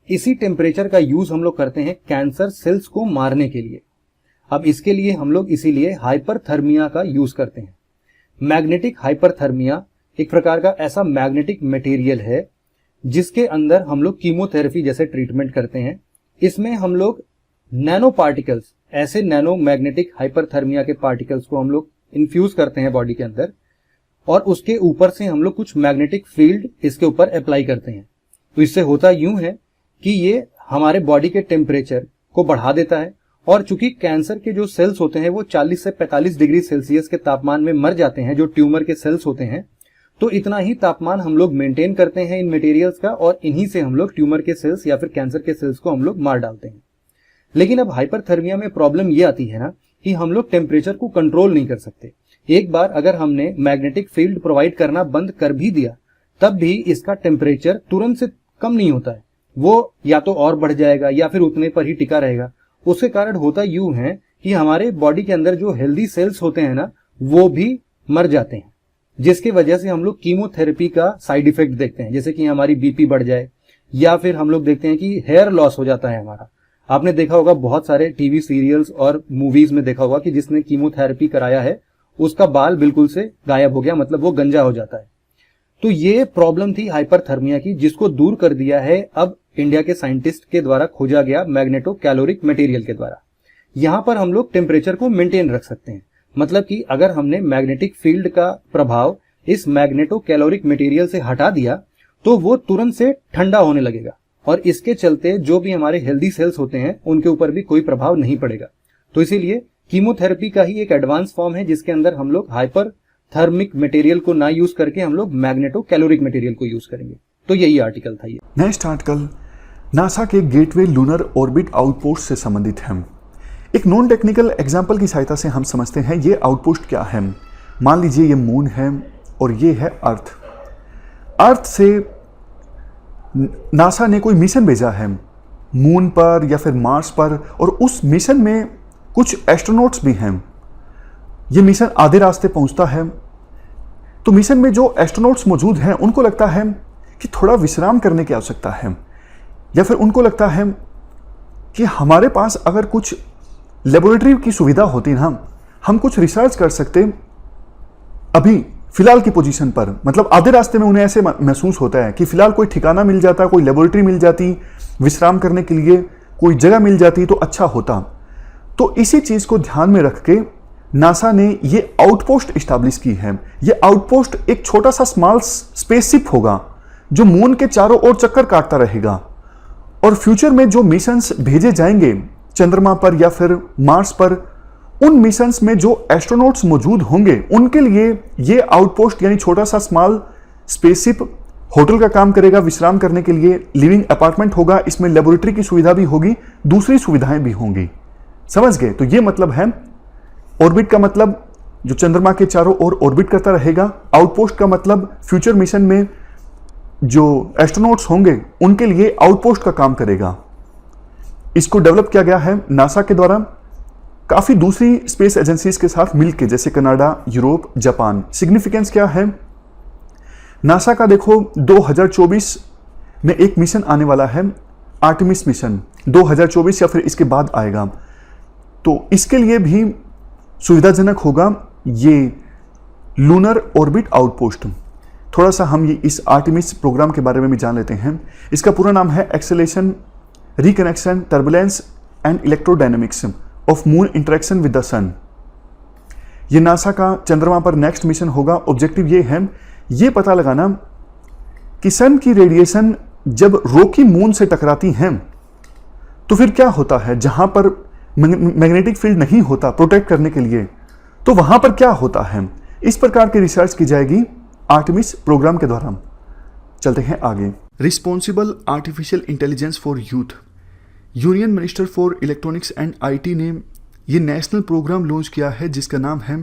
इसी टेम्परेचर का यूज हम लोग करते हैं कैंसर सेल्स को मारने के लिए। अब इसके लिए हम लोग इसीलिए हाइपरथर्मिया का यूज करते हैं। मैग्नेटिक हाइपरथर्मिया एक प्रकार का ऐसा मैग्नेटिक मटेरियल है जिसके अंदर हम लोग कीमोथेरेपी जैसे ट्रीटमेंट करते हैं। इसमें हम लोग नैनो पार्टिकल्स, ऐसे नैनो मैग्नेटिक हाइपरथर्मिया के पार्टिकल्स को हम लोग इन्फ्यूज करते हैं बॉडी के अंदर, और उसके ऊपर से हम लोग कुछ मैग्नेटिक फील्ड इसके ऊपर अप्लाई करते हैं। तो इससे होता यूं है कि ये हमारे बॉडी के टेम्परेचर को बढ़ा देता है, और चूंकि कैंसर के जो सेल्स होते हैं वो 40 से 45 डिग्री सेल्सियस के तापमान में मर जाते हैं, जो ट्यूमर के सेल्स होते हैं, तो इतना ही तापमान हम लोग मेंटेन करते हैं इन मटेरियल्स का, और इन्हीं से हम लोग ट्यूमर के सेल्स या फिर कैंसर के सेल्स को हम लोग मार डालते हैं। लेकिन अब हाइपरथर्मिया में प्रॉब्लम ये आती है ना कि हम लोग टेम्परेचर को कंट्रोल नहीं कर सकते। एक बार अगर हमने मैग्नेटिक फील्ड प्रोवाइड करना बंद कर भी दिया, तब भी इसका टेम्परेचर तुरंत से कम नहीं होता है। वो या तो और बढ़ जाएगा या फिर उतने पर ही टिका रहेगा। उसके कारण होता यूं है कि हमारे बॉडी के अंदर जो हेल्दी सेल्स होते हैं ना, वो भी मर जाते हैं, जिसकी वजह से हम लोग कीमोथेरेपी का साइड इफेक्ट देखते हैं, जैसे कि हमारी बीपी बढ़ जाए, या फिर हम लोग देखते हैं कि हेयर लॉस हो जाता है हमारा। आपने देखा होगा बहुत सारे टीवी सीरियल्स और मूवीज में देखा होगा कि जिसने कीमोथेरेपी कराया है उसका बाल बिल्कुल से गायब हो गया, मतलब वो गंजा हो जाता है। तो ये प्रॉब्लम थी हाइपरथर्मिया की, जिसको दूर कर दिया है अब इंडिया के साइंटिस्ट के द्वारा खोजा गया मैग्नेटो कैलोरिक मटेरियल के द्वारा। यहां पर हम लोग टेम्परेचर को मेंटेन रख सकते हैं। मतलब कि अगर हमने मैग्नेटिक फील्ड का प्रभाव इस मैग्नेटो कैलोरिक मटेरियल से हटा दिया तो वो तुरंत से ठंडा होने लगेगा, और इसके चलते जो भी हमारे हेल्दी सेल्स होते हैं उनके ऊपर भी कोई प्रभाव नहीं पड़ेगा। तो इसीलिए कीमोथेरेपी का ही एक एडवांस फॉर्म है जिसके अंदर हम लोग हाइपर थर्मिक मटेरियल को ना यूज करके हम लोग मैग्नेटो कैलोरिक मटेरियल को यूज करेंगे। तो यही आर्टिकल था ये। नेक्स्ट आर्टिकल नासा के गेटवे लूनर ऑर्बिट आउटपोस्ट से संबंधित है। एक नॉन टेक्निकल एग्जाम्पल की सहायता से हम समझते हैं ये आउटपोस्ट क्या है। मान लीजिए ये मून है और ये है अर्थ। अर्थ से नासा ने कोई मिशन भेजा है मून पर या फिर मार्स पर, और उस मिशन में कुछ एस्ट्रोनॉट्स भी हैं। ये मिशन आधे रास्ते पहुंचता है, तो मिशन में जो एस्ट्रोनॉट्स मौजूद हैं उनको लगता है कि थोड़ा विश्राम करने की आवश्यकता है, या फिर उनको लगता है कि हमारे पास अगर कुछ लेबोरेटरी की सुविधा होती ना, हम कुछ रिसर्च कर सकते अभी फिलहाल की पोजीशन पर। मतलब आधे रास्ते में उन्हें ऐसे महसूस होता है कि फिलहाल कोई ठिकाना मिल जाता, कोई लेबोरेटरी मिल जाती, विश्राम करने के लिए कोई जगह मिल जाती तो अच्छा होता। तो इसी चीज को ध्यान में रख के नासा ने ये आउटपोस्ट इस्टेब्लिश की है। ये आउटपोस्ट एक छोटा सा स्मॉल स्पेसशिप होगा जो मून के चारों ओर चक्कर काटता रहेगा, और फ्यूचर में जो मिशंस भेजे जाएंगे चंद्रमा पर या फिर मार्स पर, उन मिशंस में जो एस्ट्रोनॉट्स मौजूद होंगे उनके लिए ये आउटपोस्ट यानी छोटा सा स्मॉल स्पेसशिप होटल का काम करेगा। विश्राम करने के लिए लिविंग अपार्टमेंट होगा, इसमें लेबोरेटरी की सुविधा भी होगी, दूसरी सुविधाएं भी होंगी। समझ गए? तो ये मतलब है ऑर्बिट का मतलब जो चंद्रमा के चारों ओर ऑर्बिट करता रहेगा। आउटपोस्ट का मतलब फ्यूचर मिशन में जो एस्ट्रोनॉट्स होंगे उनके लिए आउटपोस्ट का काम करेगा। इसको डेवलप किया गया है नासा के द्वारा काफी दूसरी स्पेस एजेंसीज के साथ मिलकर, जैसे कनाडा, यूरोप, जापान। सिग्निफिकेंस क्या है नासा का? देखो 2024 में एक मिशन आने वाला है, आर्टेमिस मिशन 2024 या फिर इसके बाद आएगा। तो इसके लिए भी सुविधाजनक होगा ये लूनर ऑर्बिट आउटपोस्ट। थोड़ा सा हम ये इस आर्टेमिस प्रोग्राम के बारे में भी जान लेते हैं। इसका पूरा नाम है acceleration, reconnection, turbulence and electrodynamics of moon interaction with the sun. ये नासा का चंद्रमा पर नेक्स्ट मिशन होगा। ऑब्जेक्टिव ये है ये पता लगाना कि सन की रेडिएशन जब रोकी मून से टकराती हैं तो फिर क्या होता है। जहां पर मैग्नेटिक फील्ड नहीं होता प्रोटेक्ट करने के लिए, तो वहां पर क्या होता है। इस प्रकार की रिसर्च की जाएगी आर्टेमिस प्रोग्राम के द्वारा। चलते हैं आगे। Responsible artificial intelligence for youth. Union minister for electronics and IT ने ये नेशनल प्रोग्राम लॉन्च किया है जिसका नाम है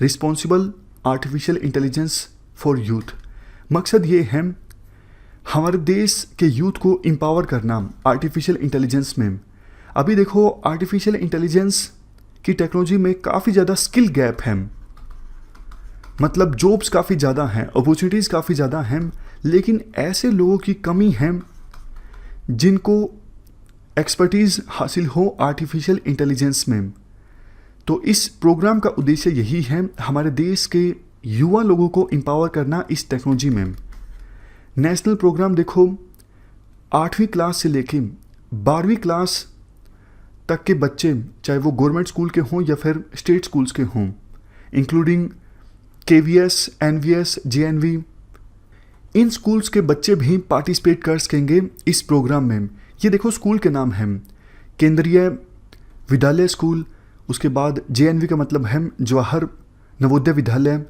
responsible artificial intelligence for youth. मकसद ये है हमारे देश के यूथ को एम्पावर करना आर्टिफिशियल इंटेलिजेंस में। अभी देखो आर्टिफिशियल इंटेलिजेंस की टेक्नोलॉजी में काफ़ी ज़्यादा स्किल गैप है, मतलब जॉब्स काफ़ी ज़्यादा हैं, अपॉर्चुनिटीज़ काफ़ी ज़्यादा हैं, लेकिन ऐसे लोगों की कमी है जिनको एक्सपर्टीज़ हासिल हो आर्टिफिशियल इंटेलिजेंस में। तो इस प्रोग्राम का उद्देश्य यही है, हमारे देश के युवा लोगों को एम्पावर करना इस टेक्नोलॉजी में। नेशनल प्रोग्राम देखो 8वीं क्लास से लेके 12वीं क्लास तक के बच्चे, चाहे वो गवर्नमेंट स्कूल के हों या फिर स्टेट स्कूल्स के हों, इंक्लूडिंग KVS, NVS, JNV, इन स्कूल्स के बच्चे भी पार्टिसिपेट कर सकेंगे इस प्रोग्राम में। ये देखो स्कूल के नाम हैं केंद्रीय विद्यालय स्कूल, उसके बाद JNV का मतलब है जवाहर नवोदय विद्यालय,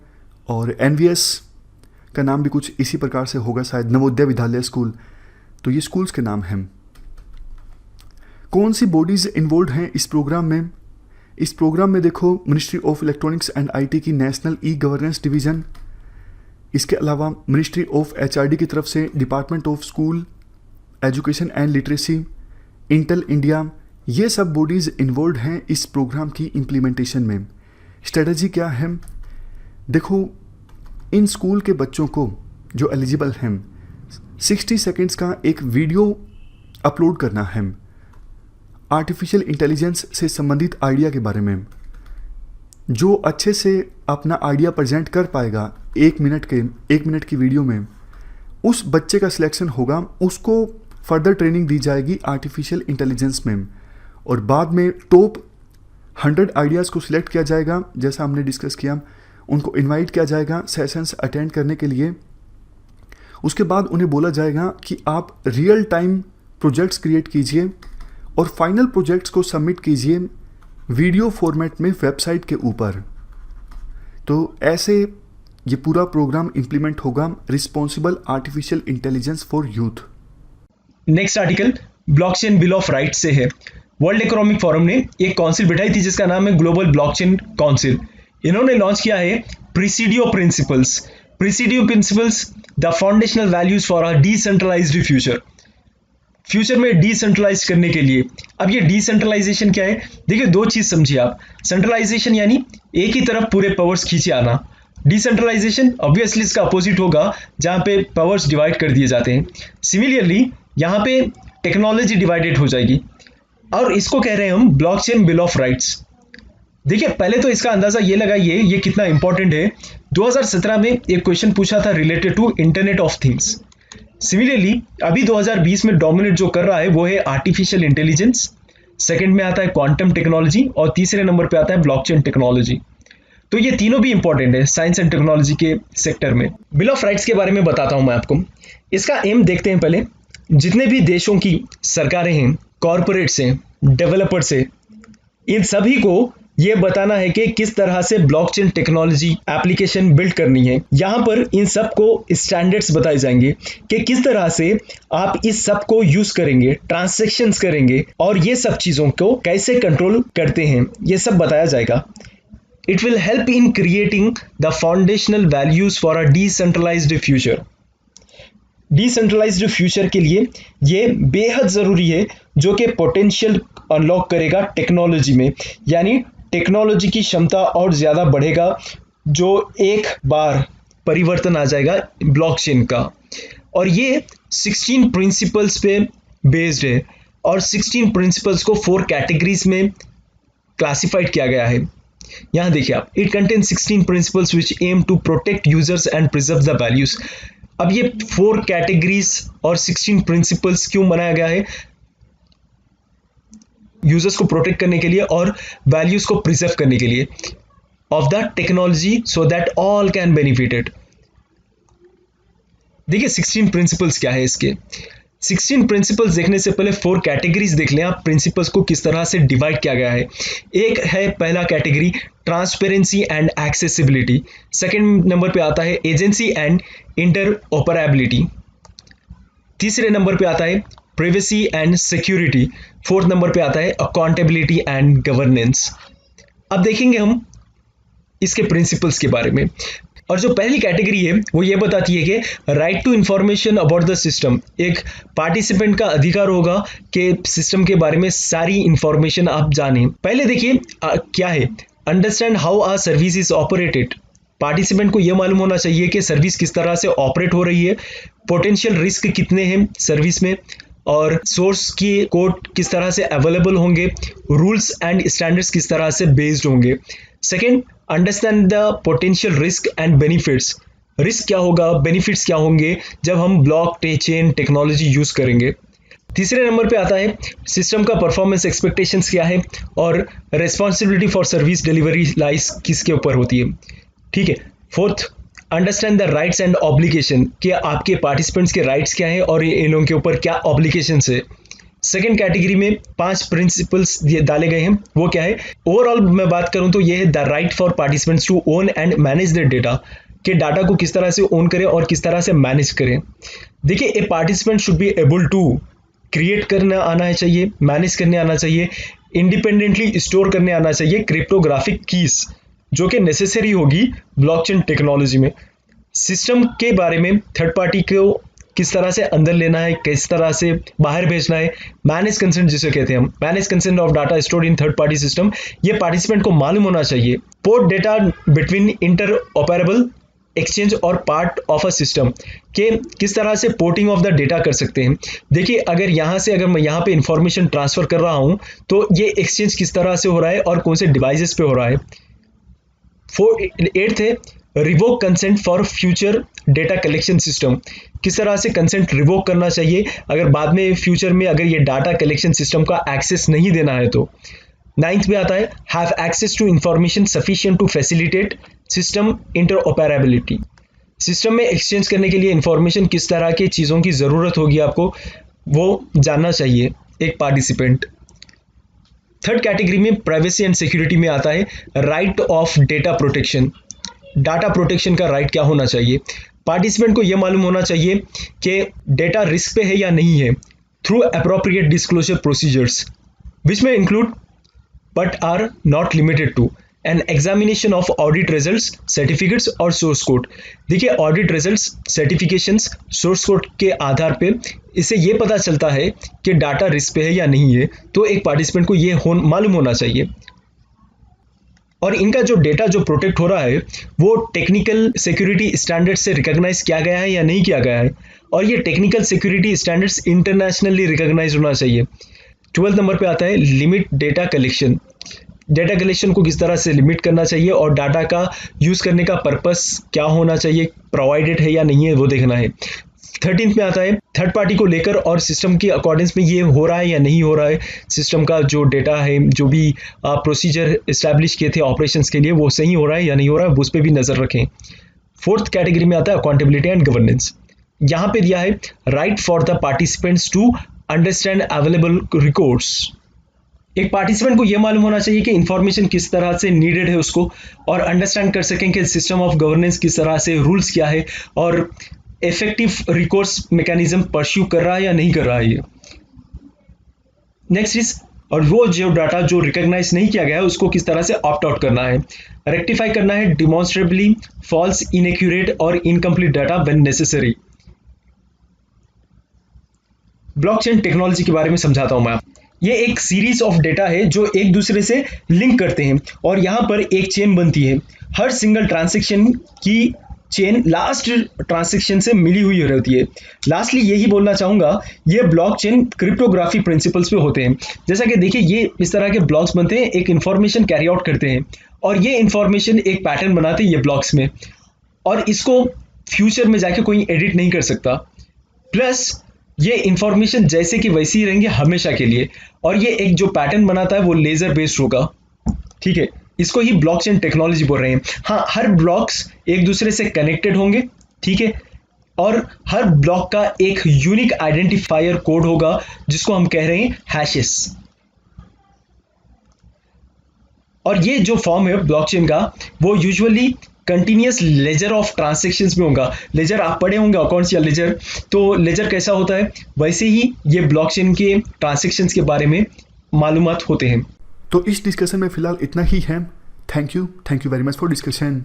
और NVS का नाम भी कुछ इसी प्रकार से होगा शायद, नवोदय विद्यालय स्कूल। तो ये स्कूल्स के नाम हैं। कौन सी बॉडीज़ इन्वॉल्व हैं इस प्रोग्राम में? इस प्रोग्राम में देखो ministry of electronics and IT की नेशनल ई-गवर्नेंस डिवीज़न, इसके अलावा मिनिस्ट्री ऑफ HRD की तरफ से department of school education and literacy, Intel India, ये सब बॉडीज़ इन्वॉल्व हैं इस प्रोग्राम की इम्प्लीमेंटेशन में। स्ट्रेटजी क्या है? देखो इन स्कूल के बच्चों को जो एलिजिबल हैं 60 सेकेंड्स का एक वीडियो अपलोड करना है आर्टिफिशियल इंटेलिजेंस से संबंधित आइडिया के बारे में। जो अच्छे से अपना आइडिया प्रेजेंट कर पाएगा 1 मिनट की वीडियो में, उस बच्चे का सिलेक्शन होगा, उसको फर्दर ट्रेनिंग दी जाएगी आर्टिफिशियल इंटेलिजेंस में, और बाद में टॉप 100 आइडियाज़ को सिलेक्ट किया जाएगा। जैसा हमने डिस्कस किया, उनको इनवाइट किया जाएगा सेशंस अटेंड करने के लिए। उसके बाद उन्हें बोला जाएगा कि आप रियल टाइम प्रोजेक्ट्स क्रिएट कीजिए और फाइनल प्रोजेक्ट्स को सबमिट कीजिए वीडियो फॉर्मेट में वेबसाइट के ऊपर। तो ऐसे ये पूरा प्रोग्राम इम्प्लीमेंट होगा responsible artificial intelligence for youth. Next article blockchain bill of rights से है। वर्ल्ड इकोनॉमिक फोरम ने एक काउंसिल बिठाई थी जिसका नाम है ग्लोबल ब्लॉकचेन काउंसिल। इन्होंने लॉन्च किया है Presidio principles. Presidio principles the foundational values for a decentralised future. Future में डिसेंट्रलाइज करने के लिए। अब ये डिसेंट्रलाइजेशन क्या है? देखिए दो चीज समझिए आप। सेंट्रलाइजेशन यानी एक ही तरफ पूरे पावर्स खींचे आना। डिसेंट्रलाइजेशन ऑब्वियसली इसका अपोजिट होगा, जहां पे पावर्स डिवाइड कर दिए जाते हैं। सिमिलरली यहाँ पे टेक्नोलॉजी डिवाइडेड हो जाएगी, और इसको कह रहे हैं हम ब्लॉकचेन बिल ऑफ राइट्स। देखिए पहले तो इसका अंदाजा ये लगाइए ये कितना इंपॉर्टेंट है। 2017 में एक क्वेश्चन पूछा था related to internet of things. Similarly अभी 2020 में डोमिनेट जो कर रहा है वो है आर्टिफिशियल इंटेलिजेंस, सेकंड में आता है क्वांटम टेक्नोलॉजी, और तीसरे नंबर पे आता है ब्लॉकचेन टेक्नोलॉजी। तो ये तीनों भी इंपॉर्टेंट है साइंस एंड टेक्नोलॉजी के सेक्टर में। बिल ऑफ राइट्स के बारे में बताता हूं मैं आपको। इसका एम देखते हैं पहले। जितने भी देशों की सरकारें हैं, कॉरपोरेट्स हैं, डेवलपर्स हैं, इन सभी को ये बताना है कि किस तरह से ब्लॉकचेन टेक्नोलॉजी एप्लीकेशन बिल्ड करनी है। यहाँ पर इन सब को स्टैंडर्ड्स बताए जाएंगे कि किस तरह से आप इस सब को यूज करेंगे, ट्रांजैक्शंस करेंगे, और ये सब चीजों को कैसे कंट्रोल करते हैं, ये सब बताया जाएगा। It will help in creating the foundational values for a decentralised future. Decentralised future के लिए ये बेहद जरूरी है, जो कि पोटेंशियल अनलॉक करेगा टेक्नोलॉजी में, यानी टेक्नोलॉजी की क्षमता और ज्यादा बढ़ेगा, जो एक बार परिवर्तन आ जाएगा ब्लॉकचेन का। और ये 16 प्रिंसिपल्स पे बेस्ड है, और 16 प्रिंसिपल्स को 4 कैटेगरीज में क्लासिफाइड किया गया है। यहां देखिए आप, it contains 16 principles which aim to protect users and preserve the values. अब ये 4 कैटेगरीज और 16 प्रिंसिपल्स क्यों बनाया गया है? यूजर्स को प्रोटेक्ट करने के लिए और वैल्यूज को प्रिजर्व करने के लिए of the technology, so that all can benefit it. देखिए 16 प्रिंसिपल्स क्या है इसके। 16 प्रिंसिपल्स देखने से पहले 4 कैटेगरीज देख लें आप, प्रिंसिपल्स को किस तरह से डिवाइड किया गया है। एक है पहला category transparency and accessibility, second number पे आता है एजेंसी एंड इंटरऑपरेबिलिटी, तीसरे नंबर पे आता है privacy and security, fourth number पे आता है अकाउंटेबिलिटी एंड गवर्नेंस। अब देखेंगे हम इसके प्रिंसिपल्स के बारे में। और जो पहली कैटेगरी है वो ये बताती है कि right to information about the system, एक पार्टिसिपेंट का अधिकार होगा कि सिस्टम के बारे में सारी इंफॉर्मेशन आप जानें। पहले देखिए क्या है, understand how our service is operated. Participant को यह मालूम होना चाहिए कि सर्विस किस तरह से ऑपरेट हो रही है, पोटेंशियल रिस्क कितने हैं सर्विस में, और सोर्स की कोड किस तरह से अवेलेबल होंगे, रूल्स एंड स्टैंडर्ड्स किस तरह से बेस्ड होंगे। Second, understand the potential risk and benefits. Risk क्या होगा, बेनिफिट्स क्या होंगे जब हम ब्लॉक चेन टेक्नोलॉजी यूज करेंगे। तीसरे नंबर पे आता है सिस्टम का परफॉर्मेंस एक्सपेक्टेशंस क्या है, और रिस्पॉन्सिबिलिटी फॉर सर्विस डिलीवरी लाइस किसके ऊपर होती है। ठीक है। Fourth, understand the rights and obligation, कि आपके पार्टिसिपेंट्स के राइट्स क्या हैं और इन लोगों के ऊपर क्या ऑब्लिगेशंस है। सेकेंड कैटेगरी में 5 प्रिंसिपल्स डाले गए हैं, वो क्या है। ओवरऑल मैं बात करूं तो ये है the right for participants to own and manage the data, कि डाटा को किस तरह से ओन करें और किस तरह से मैनेज करें। देखिए, a participant should be able to create करना आना चाहिए, मैनेज करने आना चाहिए, इंडिपेंडेंटली स्टोर करने आना चाहिए क्रिप्टोग्राफिक कीज, जो कि नेसेसरी होगी ब्लॉकचेन टेक्नोलॉजी में। सिस्टम के बारे में थर्ड पार्टी को किस तरह से अंदर लेना है, किस तरह से बाहर भेजना है, मैनेज कंसेंट जिसे कहते हैं हम, manage consent of data stored in third party system, ये पार्टिसिपेंट को मालूम होना चाहिए। Port data between inter operable exchange और पार्ट ऑफ अ सिस्टम, के किस तरह से पोर्टिंग ऑफ द डेटा कर सकते हैं। देखिए, अगर मैं यहाँ पे इंफॉर्मेशन ट्रांसफर कर रहा हूँ तो ये एक्सचेंज किस तरह से हो रहा है और कौन से डिवाइसेस पे हो रहा है। 8th है revoke consent for future data collection system, किस तरह से कंसेंट रिवोक करना चाहिए अगर बाद में फ्यूचर में अगर ये डाटा कलेक्शन सिस्टम का एक्सेस नहीं देना है तो। 9th में आता है have access to information sufficient to facilitate system interoperability, system में एक्सचेंज करने के लिए इंफॉर्मेशन किस तरह की चीज़ों की ज़रूरत होगी आपको, वो जानना चाहिए एक पार्टिसिपेंट। थर्ड कैटेगरी में प्राइवेसी एंड सिक्योरिटी में आता है right of data protection, data protection का राइट क्या होना चाहिए। पार्टिसिपेंट को यह मालूम होना चाहिए कि डेटा रिस्क पे है या नहीं है through appropriate disclosure procedures, which में include but are not limited to an examination of audit results, certificates और सोर्स कोड। देखिए, audit results, certifications, source code के आधार पे इससे ये पता चलता है कि डाटा रिस्क पे है या नहीं है, तो एक पार्टिसिपेंट को ये मालूम होना चाहिए। और इनका जो डेटा जो प्रोटेक्ट हो रहा है वो टेक्निकल सिक्योरिटी स्टैंडर्ड से रिकॉग्नाइज किया गया है या नहीं किया गया है, और ये technical security standards internationally recognise होना चाहिए। 12th नंबर पे आता है limit data collection, data collection को किस तरह से लिमिट करना चाहिए और डाटा का यूज करने का पर्पस क्या होना चाहिए, प्रोवाइडेड है या नहीं है, वो देखना है। 13th में आता है थर्ड पार्टी को लेकर और सिस्टम के अकॉर्डिंग्स में ये हो रहा है या नहीं हो रहा है, सिस्टम का जो डेटा है, जो भी प्रोसीजर इस्टेब्लिश किए थे ऑपरेशंस के लिए, वो सही हो रहा है या नहीं हो रहा है, उस पर भी नजर रखें। 4th कैटेगरी में आता है अकाउंटेबिलिटी एंड गवर्नेंस, यहाँ पे दिया है right for the participants to understand available records. एक पार्टिसिपेंट को यह मालूम होना चाहिए कि इंफॉर्मेशन किस तरह से नीडेड है उसको, और अंडरस्टैंड कर सकें कि सिस्टम ऑफ गवर्नेंस किस तरह से, रूल्स क्या है, और इफेक्टिव रिकोर्स मैकेनिज्म परस्यू कर रहा है या नहीं कर रहा है ये। नेक्स्ट इज, और वो जो डाटा जो रिकॉग्नाइज नहीं किया गया है उसको किस तरह से ऑप्ट आउट करना है, रेक्टिफाई करना है डिमॉन्स्ट्रेबली फॉल्स, इनएक्यूरेट और incomplete data when necessary. Blockchain technology के बारे में समझाता हूं मैं आप। ये एक सीरीज ऑफ डेटा है जो एक दूसरे से लिंक करते हैं और यहां पर एक चेन बनती है। हर सिंगल ट्रांजैक्शन की चेन लास्ट ट्रांजैक्शन से मिली हुई रहती है। लास्टली यही बोलना चाहूंगा, ये ब्लॉकचेन क्रिप्टोग्राफी प्रिंसिपल्स पे होते हैं। जैसा कि देखिए, ये इस तरह के ब्लॉक्स बनते हैं, एक इंफॉर्मेशन कैरी आउट करते हैं और ये इंफॉर्मेशन एक पैटर्न बनाते हैं ये ब्लॉक्स में, और इसको फ्यूचर में जाके कोई एडिट नहीं कर सकता। प्लस ये इंफॉर्मेशन जैसे कि वैसी ही रहेंगे हमेशा के लिए, और ये एक जो पैटर्न बनाता है वो लेजर बेस्ड होगा। ठीक है, इसको ही ब्लॉकचेन टेक्नोलॉजी बोल रहे हैं। हाँ, हर ब्लॉक्स एक दूसरे से कनेक्टेड होंगे, ठीक है, और हर ब्लॉक का एक यूनिक आइडेंटिफायर कोड होगा जिसको हम कह रहे हैं हैशेस। और ये जो फॉर्म है ब्लॉकचेन का, वो usually continuous laser of transactions में होगा। लेजर आप पढ़े होंगे अकाउंट्स या लेजर, तो लेजर कैसा होता है वैसे ही ये ब्लॉकचेन के ट्रांजैक्शंस के बारे में मालूमात होते हैं। तो इस डिस्कशन में फिलहाल इतना ही है। Thank you very much for discussion.